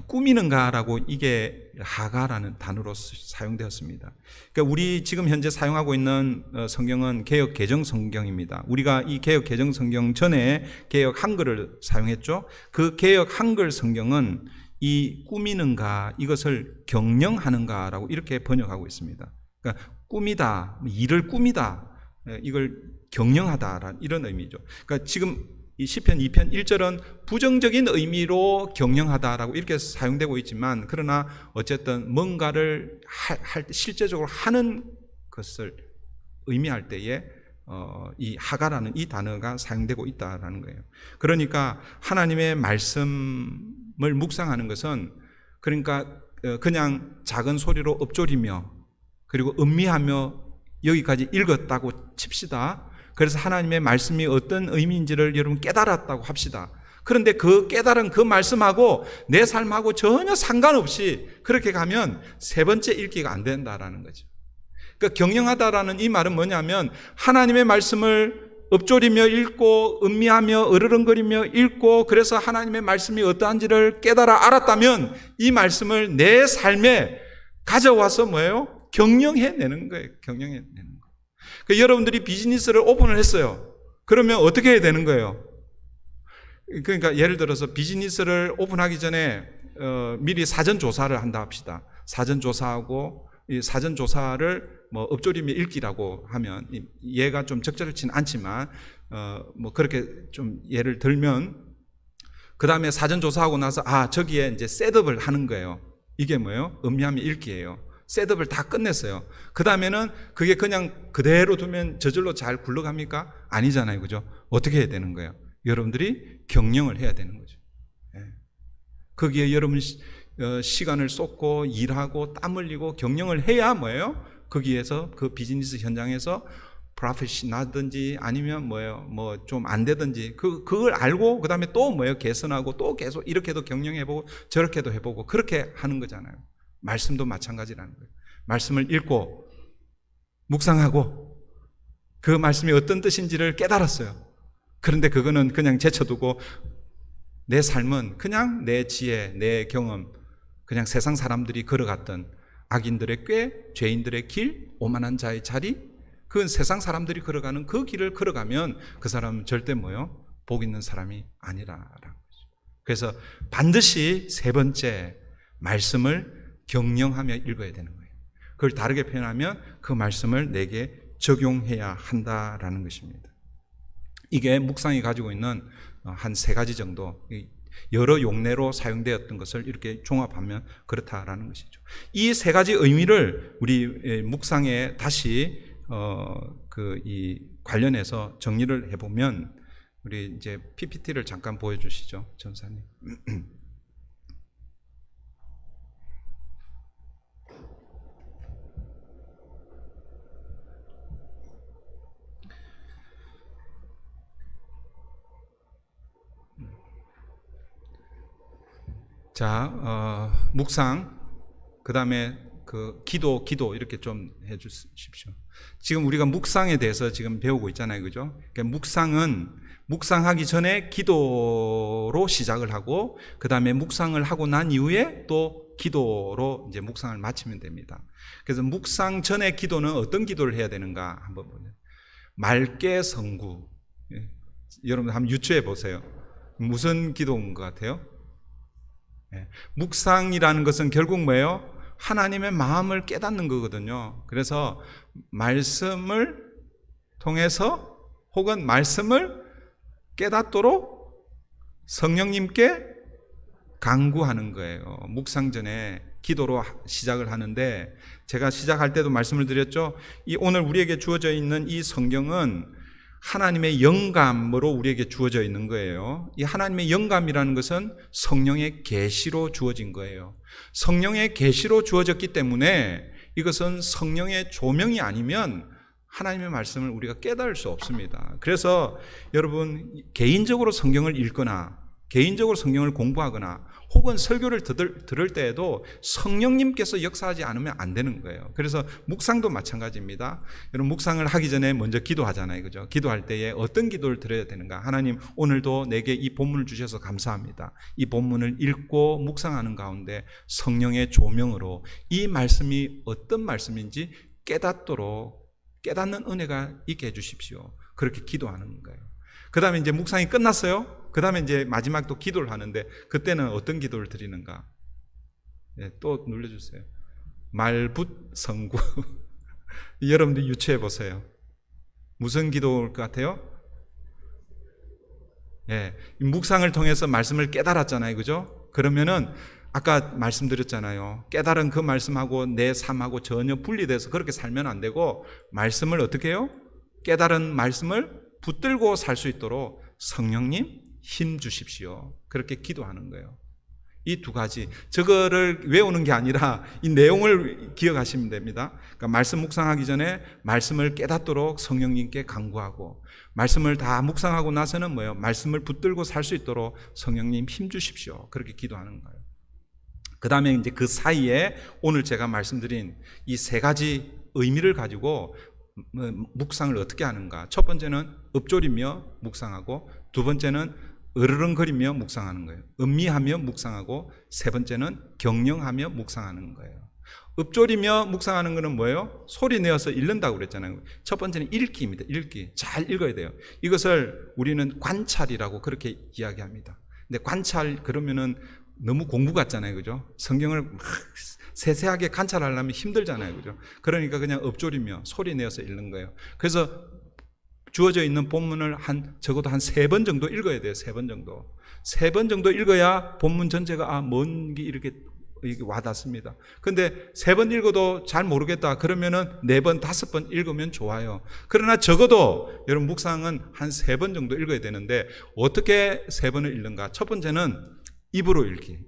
꾸미는가라고 이게 하가라는 단어로 사용되었습니다. 그러니까 우리 지금 현재 사용하고 있는 성경은 개역 개정 성경입니다. 우리가 이 개역 개정 성경 전에 개역 한글을 사용했죠. 그 개역 한글 성경은 이 꾸미는가 이것을 경영하는가라고 이렇게 번역하고 있습니다. 그러니까 꾸미다, 일을 꾸미다, 이걸 경영하다라는 이런 의미죠. 그러니까 지금 이 시편 2편 1절은 부정적인 의미로 경영하다라고 이렇게 사용되고 있지만 그러나 어쨌든 뭔가를 실제적으로 하는 것을 의미할 때에 이 하가라는 이 단어가 사용되고 있다라는 거예요. 그러니까 하나님의 말씀을 묵상하는 것은 그러니까 그냥 작은 소리로 읊조리며 그리고 음미하며 여기까지 읽었다고 칩시다. 그래서 하나님의 말씀이 어떤 의미인지를 여러분 깨달았다고 합시다. 그런데 그 깨달은 그 말씀하고 내 삶하고 전혀 상관없이 그렇게 가면 세 번째 읽기가 안 된다라는 거죠. 그러니까 경영하다라는 이 말은 뭐냐면 하나님의 말씀을 읊조리며 읽고 음미하며 으르렁거리며 읽고 그래서 하나님의 말씀이 어떠한지를 깨달아 알았다면 이 말씀을 내 삶에 가져와서 뭐예요? 경영해내는 거예요. 경영해내는 거예요. 그러니까 여러분들이 비즈니스를 오픈을 했어요. 그러면 어떻게 해야 되는 거예요? 그러니까 예를 들어서 비즈니스를 오픈하기 전에 미리 사전 조사를 한다 합시다. 사전 조사하고 이 사전 조사를 뭐 읊조리며 읽기라고 하면 얘가 좀 적절치는 않지만 뭐 그렇게 좀 예를 들면 그 다음에 사전 조사하고 나서 저기에 이제 셋업을 하는 거예요. 이게 뭐예요? 음미하며 읽기예요. 셋업을 다 끝냈어요. 그 다음에는 그게 그냥 그대로 두면 저절로 잘 굴러갑니까? 아니잖아요. 그죠? 어떻게 해야 되는 거예요? 여러분들이 경영을 해야 되는 거죠. 거기에 여러분 시간을 쏟고 일하고 땀 흘리고 경영을 해야 뭐예요? 거기에서 그 비즈니스 현장에서 프로핏이 나든지 아니면 뭐예요? 뭐 좀 안 되든지 그걸 알고 그 다음에 또 뭐예요? 개선하고 또 계속 이렇게도 경영해보고 저렇게도 해보고 그렇게 하는 거잖아요. 말씀도 마찬가지라는 거예요. 말씀을 읽고 묵상하고 그 말씀이 어떤 뜻인지를 깨달았어요. 그런데 그거는 그냥 제쳐두고 내 삶은 그냥 내 지혜, 내 경험, 그냥 세상 사람들이 걸어갔던 악인들의 꾀, 죄인들의 길, 오만한 자의 자리, 그건 세상 사람들이 걸어가는 그 길을 걸어가면 그 사람은 절대 뭐요? 복 있는 사람이 아니라라는 거죠. 그래서 반드시 세 번째 말씀을 경영하며 읽어야 되는 거예요. 그걸 다르게 표현하면 그 말씀을 내게 적용해야 한다라는 것입니다. 이게 묵상이 가지고 있는 한 세 가지 정도 여러 용례로 사용되었던 것을 이렇게 종합하면 그렇다라는 것이죠. 이 세 가지 의미를 우리 묵상에 다시 이 관련해서 정리를 해보면 우리 이제 PPT를 잠깐 보여주시죠, 전사님. 자, 묵상, 그 다음에 기도 이렇게 좀 해주십시오. 지금 우리가 묵상에 대해서 지금 배우고 있잖아요. 그죠? 그러니까 묵상하기 전에 기도로 시작을 하고, 그 다음에 묵상을 하고 난 이후에 또 기도로 이제 묵상을 마치면 됩니다. 그래서 묵상 전에 기도는 어떤 기도를 해야 되는가 한번 보세요. 맑게 성구. 여러분 한번 유추해 보세요. 무슨 기도인 것 같아요? 묵상이라는 것은 결국 뭐예요? 하나님의 마음을 깨닫는 거거든요. 그래서 말씀을 통해서 혹은 말씀을 깨닫도록 성령님께 간구하는 거예요. 묵상 전에 기도로 시작을 하는데 제가 시작할 때도 말씀을 드렸죠. 오늘 우리에게 주어져 있는 이 성경은 하나님의 영감으로 우리에게 주어져 있는 거예요. 이 하나님의 영감이라는 것은 성령의 계시로 주어진 거예요. 성령의 계시로 주어졌기 때문에 이것은 성령의 조명이 아니면 하나님의 말씀을 우리가 깨달을 수 없습니다. 그래서 여러분 개인적으로 성경을 읽거나 개인적으로 성경을 공부하거나 혹은 설교를 들을 때에도 성령님께서 역사하지 않으면 안 되는 거예요. 그래서 묵상도 마찬가지입니다. 여러분 묵상을 하기 전에 먼저 기도하잖아요. 그죠? 기도할 때에 어떤 기도를 드려야 되는가? 하나님 오늘도 내게 이 본문을 주셔서 감사합니다. 이 본문을 읽고 묵상하는 가운데 성령의 조명으로 이 말씀이 어떤 말씀인지 깨닫는 은혜가 있게 해 주십시오. 그렇게 기도하는 거예요. 그 다음에 이제 묵상이 끝났어요. 그 다음에 이제 마지막 또 기도를 하는데 그때는 어떤 기도를 드리는가? 네, 또 눌러주세요. 말붓성구. 여러분들 유추해 보세요. 무슨 기도일 것 같아요? 예, 묵상을 통해서 말씀을 깨달았잖아요. 그죠? 그러면은 아까 말씀드렸잖아요. 깨달은 그 말씀하고 내 삶하고 전혀 분리돼서 그렇게 살면 안 되고 말씀을 어떻게 해요? 깨달은 말씀을 붙들고 살 수 있도록 성령님 힘 주십시오. 그렇게 기도하는 거예요. 이 두 가지. 저거를 외우는 게 아니라 이 내용을 기억하시면 됩니다. 그러니까 말씀 묵상하기 전에 말씀을 깨닫도록 성령님께 간구하고 말씀을 다 묵상하고 나서는 뭐예요? 말씀을 붙들고 살 수 있도록 성령님 힘 주십시오. 그렇게 기도하는 거예요. 그 다음에 이제 그 사이에 오늘 제가 말씀드린 이 세 가지 의미를 가지고 묵상을 어떻게 하는가. 첫 번째는 읊조리며 묵상하고 두 번째는 으르렁거리며 묵상하는 거예요. 음미하며 묵상하고 세 번째는 경영하며 묵상하는 거예요. 읊조리며 묵상하는 거는 뭐예요? 소리 내어서 읽는다고 그랬잖아요. 첫 번째는 읽기입니다. 읽기. 잘 읽어야 돼요. 이것을 우리는 관찰이라고 그렇게 이야기합니다. 근데 관찰 그러면은 너무 공부 같잖아요. 그죠? 성경을 막 세세하게 관찰하려면 힘들잖아요. 그죠? 그러니까 그냥 읊조리며 소리 내어서 읽는 거예요. 그래서 주어져 있는 본문을 적어도 한 3번 정도 읽어야 돼요. 3번 정도. 3번 정도 읽어야 본문 전체가 뭔 게 이렇게 와닿습니다. 근데 3번 읽어도 잘 모르겠다. 그러면은 4번, 5번 읽으면 좋아요. 그러나 적어도 여러분 묵상은 한 3번 정도 읽어야 되는데 어떻게 3번을 읽는가? 첫 번째는 입으로 읽기.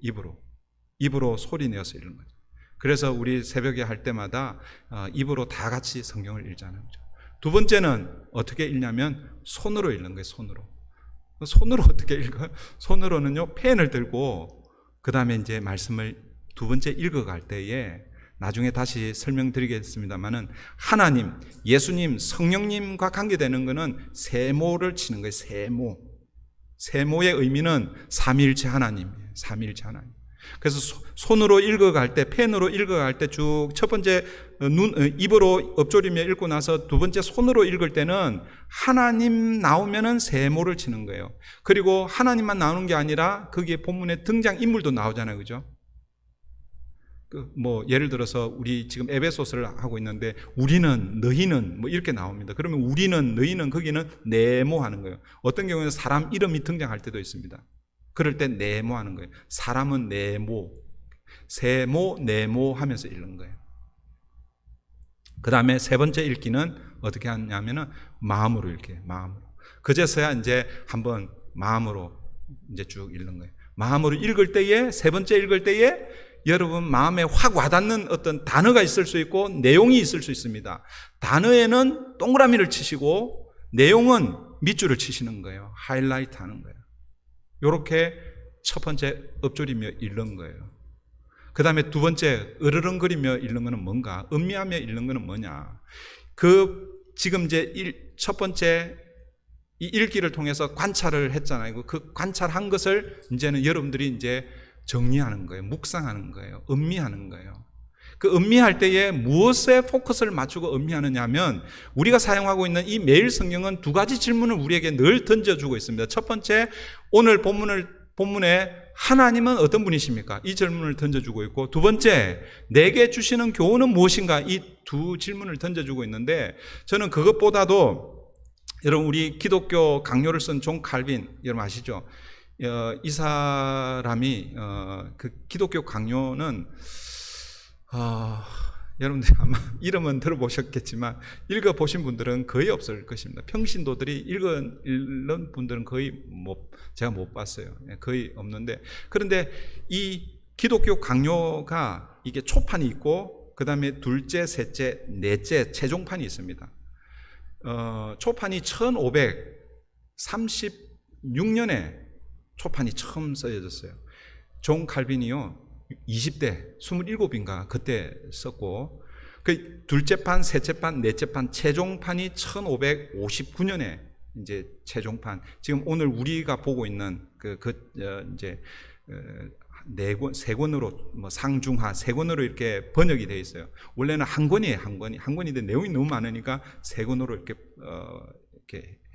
입으로 소리 내어서 읽는 거죠. 그래서 우리 새벽에 할 때마다 입으로 다 같이 성경을 읽잖아요. 두 번째는 어떻게 읽냐면 손으로 읽는 거예요. 손으로 어떻게 읽어요? 손으로는요 펜을 들고 그 다음에 이제 말씀을 두 번째 읽어갈 때에 나중에 다시 설명드리겠습니다만은 하나님, 예수님, 성령님과 관계되는 것은 세모를 치는 거예요. 세모의 의미는 삼위일체 하나님이에요. 삼위일체 하나님. 그래서 손으로 읽어갈 때, 펜으로 읽어갈 때 쭉 첫 번째 입으로 읊조리며 읽고 나서 두 번째 손으로 읽을 때는 하나님 나오면은 세모를 치는 거예요. 그리고 하나님만 나오는 게 아니라 거기에 본문에 등장 인물도 나오잖아요. 그죠? 예를 들어서 우리 지금 에베소서를 하고 있는데 우리는, 너희는 이렇게 나옵니다. 그러면 우리는, 너희는 거기는 네모하는 거예요. 어떤 경우에는 사람 이름이 등장할 때도 있습니다. 그럴 때 네모하는 거예요. 사람은 네모, 세모, 네모 하면서 읽는 거예요. 그 다음에 세 번째 읽기는 어떻게 하냐면은 마음으로 읽게요. 마음으로. 그제서야 이제 한번 마음으로 이제 쭉 읽는 거예요. 마음으로 읽을 때에, 세 번째 읽을 때에 여러분 마음에 확 와닿는 어떤 단어가 있을 수 있고 내용이 있을 수 있습니다. 단어에는 동그라미를 치시고 내용은 밑줄을 치시는 거예요. 하이라이트 하는 거예요. 이렇게 첫 번째 읊조리며 읽는 거예요. 그 다음에 두 번째 으르렁거리며 읽는 거는 뭔가, 음미하며 읽는 거는 뭐냐. 지금 이제 첫 번째 이 읽기를 통해서 관찰을 했잖아요. 그 관찰한 것을 이제는 여러분들이 이제 정리하는 거예요. 묵상하는 거예요. 음미하는 거예요. 그 음미할 때에 무엇에 포커스를 맞추고 음미하느냐 하면 우리가 사용하고 있는 이 매일 성경은 두 가지 질문을 우리에게 늘 던져주고 있습니다. 첫 번째, 오늘 본문에 하나님은 어떤 분이십니까? 이 질문을 던져주고 있고, 두 번째, 내게 주시는 교훈은 무엇인가? 이 두 질문을 던져주고 있는데, 저는 그것보다도 여러분 우리 기독교 강요를 쓴 존 칼빈 여러분 아시죠? 이 사람이 그 기독교 강요는 여러분들 아마 이름은 들어보셨겠지만 읽어보신 분들은 거의 없을 것입니다. 평신도들이 읽은 분들은 제가 못 봤어요. 거의 없는데, 그런데 이 기독교 강요가 이게 초판이 있고 그 다음에 둘째, 셋째, 넷째 최종판이 있습니다. 초판이 1536년에 초판이 처음 써졌어요. 존 칼빈이요 20대 27인가 그때 썼고, 그 둘째 판, 셋째 판, 넷째 판, 최종판이 1559년에 이제 최종판. 지금 오늘 우리가 보고 있는 이제 네 권, 세 권으로 뭐 상중하 세 권으로 이렇게 번역이 되어 있어요. 원래는 한 권이에요, 한 권인데 내용이 너무 많으니까 세 권으로 이렇게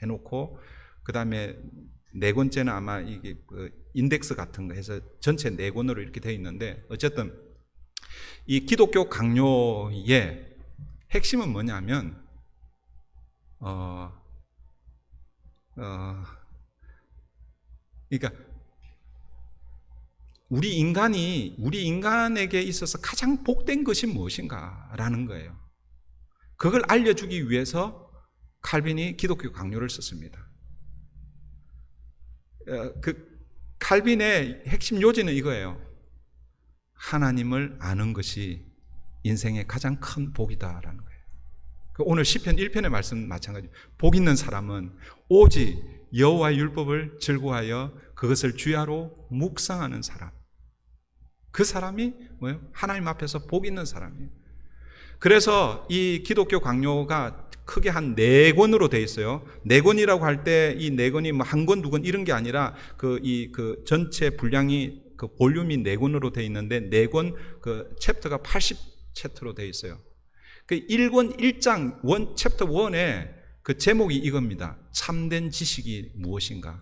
해놓고, 그 다음에 네 번째는 아마 이게 인덱스 같은 거 해서 전체 네 권으로 이렇게 되어 있는데, 어쨌든 이 기독교 강요의 핵심은 뭐냐면 그러니까 우리 인간에게 있어서 가장 복된 것이 무엇인가라는 거예요. 그걸 알려주기 위해서 칼빈이 기독교 강요를 썼습니다. 칼빈의 핵심 요지는 이거예요. 하나님을 아는 것이 인생의 가장 큰 복이다라는 거예요. 오늘 시편 1편의 말씀 마찬가지예요. 복 있는 사람은 오직 여호와의 율법을 즐거워하여 그것을 주야로 묵상하는 사람. 그 사람이 뭐예요? 하나님 앞에서 복 있는 사람이에요. 그래서 이 기독교 강요가 크게 한 4권으로 되어 있어요. 4권이라고 할 때 이 4권이 뭐 한 권, 두 권 이런 게 아니라 그 전체 분량이 그 볼륨이 4권으로 되어 있는데 4권 그 챕터가 80챕터로 되어 있어요. 그 1권 1장 챕터 1에 그 제목이 이겁니다. 참된 지식이 무엇인가?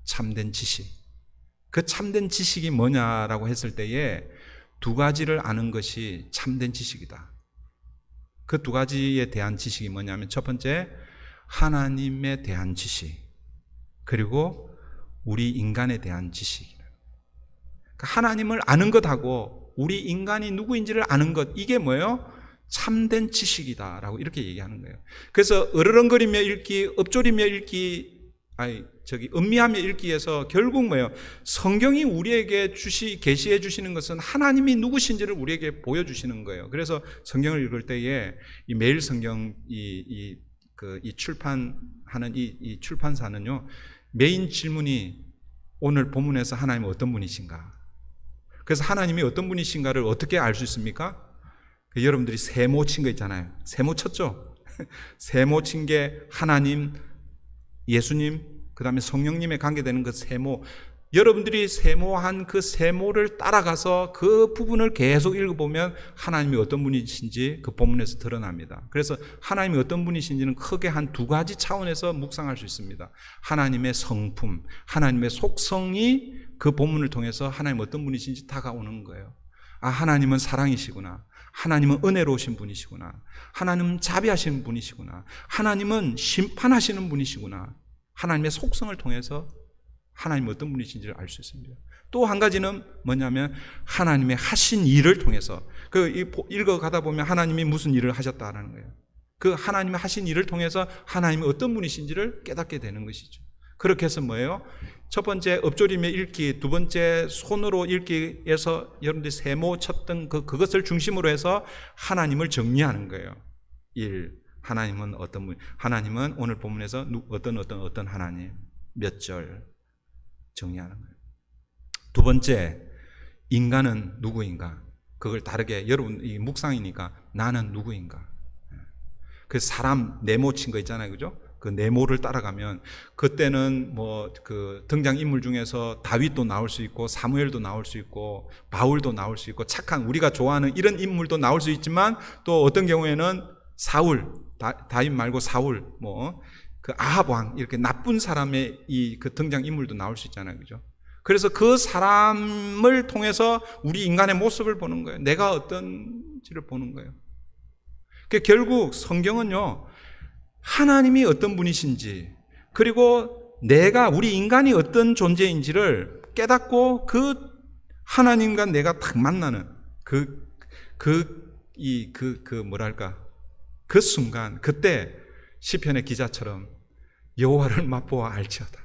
참된 지식. 그 참된 지식이 뭐냐라고 했을 때에 두 가지를 아는 것이 참된 지식이다. 그 두 가지에 대한 지식이 뭐냐면, 첫 번째 하나님에 대한 지식, 그리고 우리 인간에 대한 지식. 하나님을 아는 것하고 우리 인간이 누구인지를 아는 것, 이게 뭐예요? 참된 지식이다라고 이렇게 얘기하는 거예요. 그래서 으르렁거리며 읽기, 읊조리며 읽기, 음미하며 읽기에서 결국 뭐예요? 성경이 우리에게 계시해 주시는 것은 하나님이 누구신지를 우리에게 보여주시는 거예요. 그래서 성경을 읽을 때에 이 매일 성경 이 출판하는 이 출판사는요, 메인 질문이 오늘 본문에서 하나님은 어떤 분이신가? 그래서 하나님이 어떤 분이신가를 어떻게 알 수 있습니까? 여러분들이 세모 친 거 있잖아요. 세모 쳤죠? 세모 친 게 하나님, 예수님, 그 다음에 성령님에 관계되는 그 세모. 여러분들이 세모한 그 세모를 따라가서 그 부분을 계속 읽어보면 하나님이 어떤 분이신지 그 본문에서 드러납니다. 그래서 하나님이 어떤 분이신지는 크게 한 두 가지 차원에서 묵상할 수 있습니다. 하나님의 성품, 하나님의 속성이 그 본문을 통해서 하나님 어떤 분이신지 다가오는 거예요. 아, 하나님은 사랑이시구나. 하나님은 은혜로우신 분이시구나. 하나님은 자비하시는 분이시구나. 하나님은 심판하시는 분이시구나. 하나님의 속성을 통해서 하나님은 어떤 분이신지를 알 수 있습니다. 또 한 가지는 뭐냐면 하나님의 하신 일을 통해서, 읽어가다 보면 하나님이 무슨 일을 하셨다는 거예요. 그 하나님의 하신 일을 통해서 하나님이 어떤 분이신지를 깨닫게 되는 것이죠. 그렇게 해서 뭐예요? 첫 번째 읊조리며 읽기, 두 번째 손으로 읽기에서 여러분들이 세모 쳤던 그것을 중심으로 해서 하나님을 정리하는 거예요. 하나님은 어떤 분? 하나님은 오늘 본문에서 어떤 하나님, 몇 절 정리하는 거예요. 두 번째, 인간은 누구인가? 그걸 다르게, 여러분 이 묵상이니까 나는 누구인가? 그 사람 네모 친 거 있잖아요, 그죠? 그 네모를 따라가면 그때는 뭐 그 등장 인물 중에서 다윗도 나올 수 있고 사무엘도 나올 수 있고 바울도 나올 수 있고 착한 우리가 좋아하는 이런 인물도 나올 수 있지만, 또 어떤 경우에는 사울, 다윗 말고 사울, 뭐 그 아합 왕, 이렇게 나쁜 사람의 그 등장 인물도 나올 수 있잖아요, 그죠? 그래서 그 사람을 통해서 우리 인간의 모습을 보는 거예요. 내가 어떤지를 보는 거예요. 그러니까 결국 성경은요, 하나님이 어떤 분이신지, 그리고 우리 인간이 어떤 존재인지를 깨닫고 그 하나님과 내가 딱 만나는 그 순간, 그때 시편의 기자처럼 여호와를 맛보아 알지어다.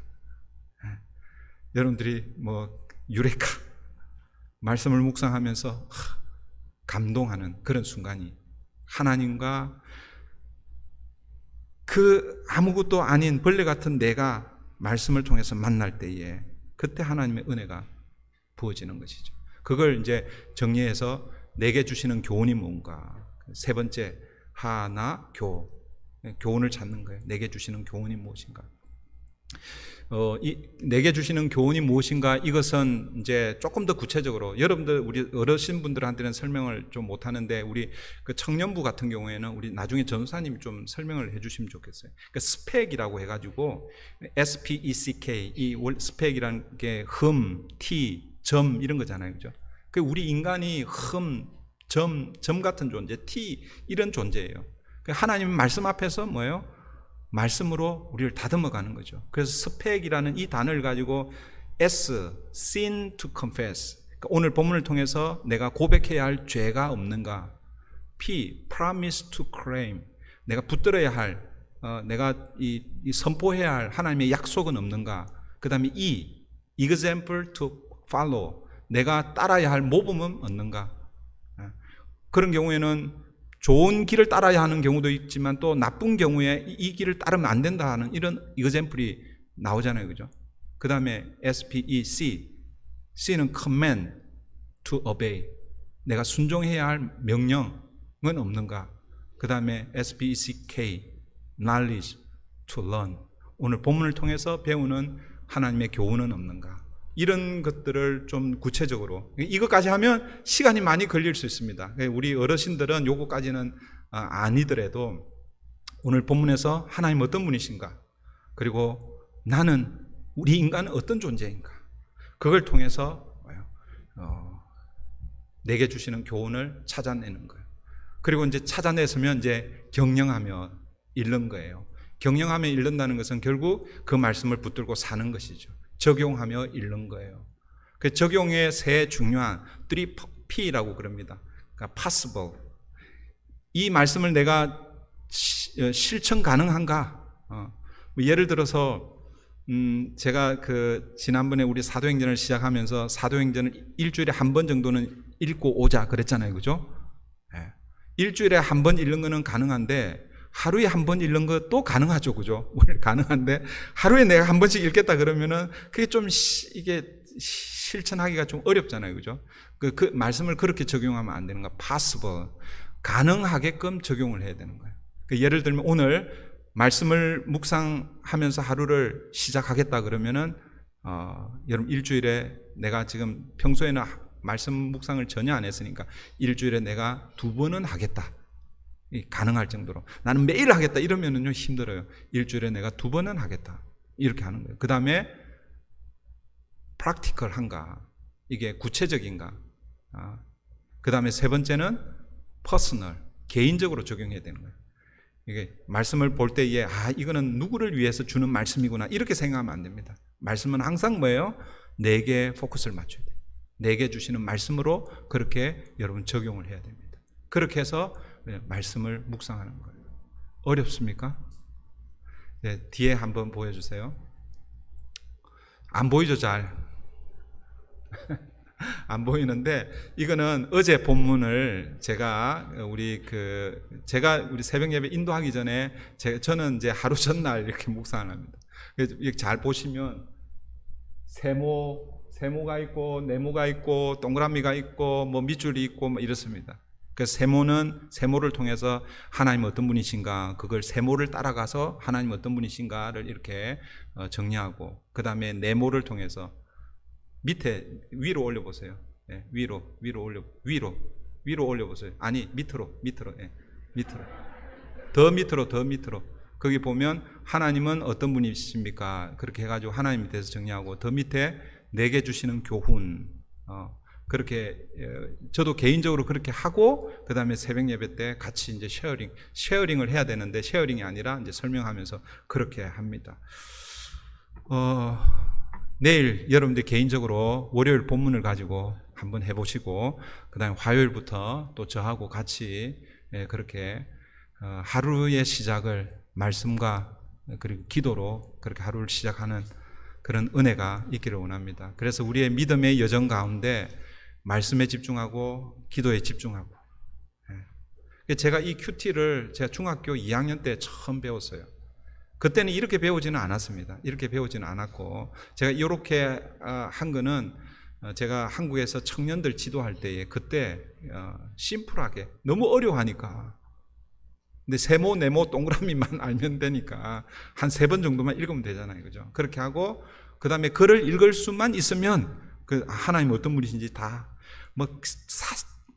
여러분들이 뭐 유레카 말씀을 묵상하면서 감동하는 그런 순간이, 하나님과 그 아무것도 아닌 벌레 같은 내가 말씀을 통해서 만날 때에 그때 하나님의 은혜가 부어지는 것이죠. 그걸 이제 정리해서 내게 주시는 교훈이 뭔가. 세 번째, 교훈을 찾는 거예요. 내게 주시는 교훈이 무엇인가. 내게 주시는 교훈이 무엇인가, 이것은 이제 조금 더 구체적으로, 여러분들, 우리 어르신 분들한테는 설명을 좀 못하는데, 우리 그 청년부 같은 경우에는 우리 나중에 전사님이 좀 설명을 해주시면 좋겠어요. 그 스펙이라고 해가지고, SPECK, 이 스펙이라는 게 점 이런 거잖아요, 그죠? 그 우리 인간이 점 같은 존재, 이런 존재예요. 하나님 말씀 앞에서 뭐예요? 말씀으로 우리를 다듬어가는 거죠. 그래서 스펙이라는 이 단어를 가지고 sin to confess, 그러니까 오늘 본문을 통해서 내가 고백해야 할 죄가 없는가. promise to claim, 내가 붙들어야 할, 내가 이 선포해야 할 하나님의 약속은 없는가. 그 다음에 example to follow, 내가 따라야 할 모범은 없는가. 그런 경우에는 좋은 길을 따라야 하는 경우도 있지만 또 나쁜 경우에 이 길을 따르면 안 된다 하는 이런 example이 나오잖아요, 그죠? 그 다음에 C는 command to obey, 내가 순종해야 할 명령은 없는가. 그 다음에 knowledge to learn, 오늘 본문을 통해서 배우는 하나님의 교훈은 없는가. 이런 것들을 좀 구체적으로, 이것까지 하면 시간이 많이 걸릴 수 있습니다. 우리 어르신들은 요거까지는 아니더라도 오늘 본문에서 하나님 어떤 분이신가, 그리고 나는, 우리 인간은 어떤 존재인가, 그걸 통해서 내게 주시는 교훈을 찾아내는 거예요. 그리고 이제 찾아냈으면 이제 경영하며 읽는 거예요. 경영하며 읽는다는 것은 결국 그 말씀을 붙들고 사는 것이죠. 적용하며 읽는 거예요. 그 적용의 세 중요한 3P라고 그럽니다. 그러니까 possible, 이 말씀을 내가 실천 가능한가. 예를 들어서 제가 그 지난번에 우리 사도행전을 시작하면서 사도행전을 일주일에 한 번 정도는 읽고 오자 그랬잖아요, 그죠? 일주일에 한 번 읽는 거는 가능한데 하루에 한 번 읽는 것도 가능하죠, 그죠? 가능한데 하루에 내가 한 번씩 읽겠다 그러면은 그게 좀 이게 실천하기가 좀 어렵잖아요, 그죠? 그 말씀을 그렇게 적용하면 안 되는 거야. possible, 가능하게끔 적용을 해야 되는 거예요. 예를 들면 오늘 말씀을 묵상하면서 하루를 시작하겠다 그러면은 여러분 일주일에 내가 지금 평소에는 말씀 묵상을 전혀 안 했으니까 일주일에 내가 2번은 하겠다. 가능할 정도로. 나는 매일 하겠다 이러면은요 힘들어요. 일주일에 내가 2번은 하겠다, 이렇게 하는 거예요. 그 다음에 practical한가, 이게 구체적인가. 그 다음에 세 번째는 personal, 개인적으로 적용해야 되는 거예요. 이게 말씀을 볼 때에 이거는 누구를 위해서 주는 말씀이구나, 이렇게 생각하면 안 됩니다. 말씀은 항상 뭐예요? 내게 포커스를 맞춰야 돼요. 내게 주시는 말씀으로 그렇게 여러분 적용을 해야 됩니다. 그렇게 해서 말씀을 묵상하는 거예요. 어렵습니까? 네, 뒤에 한번 보여주세요. 안 보이죠, 잘? 안 보이는데, 이거는 어제 본문을 제가 우리 새벽 예배 인도하기 전에 저는 이제 하루 전날 이렇게 묵상을 합니다. 그래서 잘 보시면 세모가 있고 네모가 있고 동그라미가 있고 뭐 밑줄이 있고 뭐 이렇습니다. 그 세모를 통해서 하나님 어떤 분이신가, 그걸 세모를 따라가서 하나님 어떤 분이신가를 이렇게 정리하고, 그 다음에 네모를 통해서 위로 올려보세요. 네, 위로 올려보세요. 아니 밑으로, 네, 더 밑으로. 거기 보면 하나님은 어떤 분이십니까, 그렇게 해가지고 하나님에 대해서 정리하고, 더 밑에 내게 주시는 교훈, 그렇게 저도 개인적으로 그렇게 하고, 그 다음에 새벽 예배 때 같이 이제 쉐어링을 해야 되는데 쉐어링이 아니라 이제 설명하면서 그렇게 합니다. 내일 여러분들 개인적으로 월요일 본문을 가지고 한번 해보시고, 그 다음에 화요일부터 또 저하고 같이 그렇게 하루의 시작을 말씀과 그리고 기도로 그렇게 하루를 시작하는 그런 은혜가 있기를 원합니다. 그래서 우리의 믿음의 여정 가운데 말씀에 집중하고 기도에 집중하고. 제가 이 큐티를 제가 중학교 2학년 때 처음 배웠어요. 그때는 이렇게 배우지는 않았습니다. 이렇게 배우지는 않았고, 제가 이렇게 한 거는 제가 한국에서 청년들 지도할 때에 그때 심플하게, 너무 어려워하니까, 근데 세모, 네모, 동그라미만 알면 되니까 한 3번 정도만 읽으면 되잖아요. 그죠? 그렇게 하고, 그 다음에 글을 읽을 수만 있으면 그 하나님 어떤 분이신지 다 뭐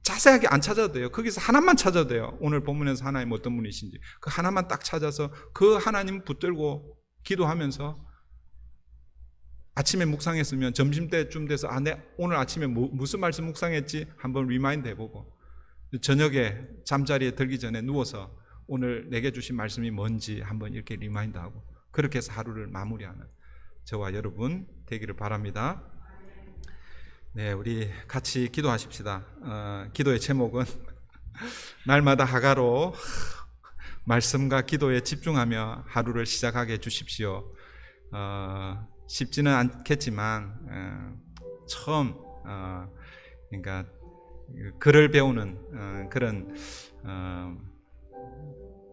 자세하게 안 찾아도 돼요. 거기서 하나만 찾아도 돼요. 오늘 본문에서 하나님 어떤 분이신지 그 하나만 딱 찾아서 그 하나님 붙들고 기도하면서, 아침에 묵상했으면 점심때쯤 돼서 내 오늘 아침에 무슨 말씀 묵상했지 한번 리마인드 해보고, 저녁에 잠자리에 들기 전에 누워서 오늘 내게 주신 말씀이 뭔지 한번 이렇게 리마인드하고, 그렇게 해서 하루를 마무리하는 저와 여러분 되기를 바랍니다. 네, 우리 같이 기도하십시다. 기도의 제목은 날마다 하가로 말씀과 기도에 집중하며 하루를 시작하게 해주십시오. 쉽지는 않겠지만 처음 그러니까 글을 배우는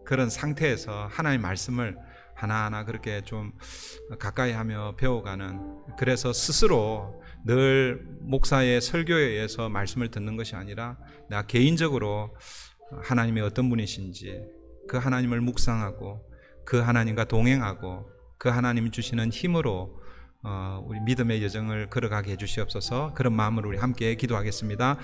그런 상태에서 하나님의 말씀을 하나하나 그렇게 좀 가까이 하며 배워가는, 그래서 스스로 늘 목사의 설교에 의해서 말씀을 듣는 것이 아니라 내가 개인적으로 하나님이 어떤 분이신지 그 하나님을 묵상하고 그 하나님과 동행하고 그 하나님이 주시는 힘으로 우리 믿음의 여정을 걸어가게 해주시옵소서. 그런 마음으로 우리 함께 기도하겠습니다.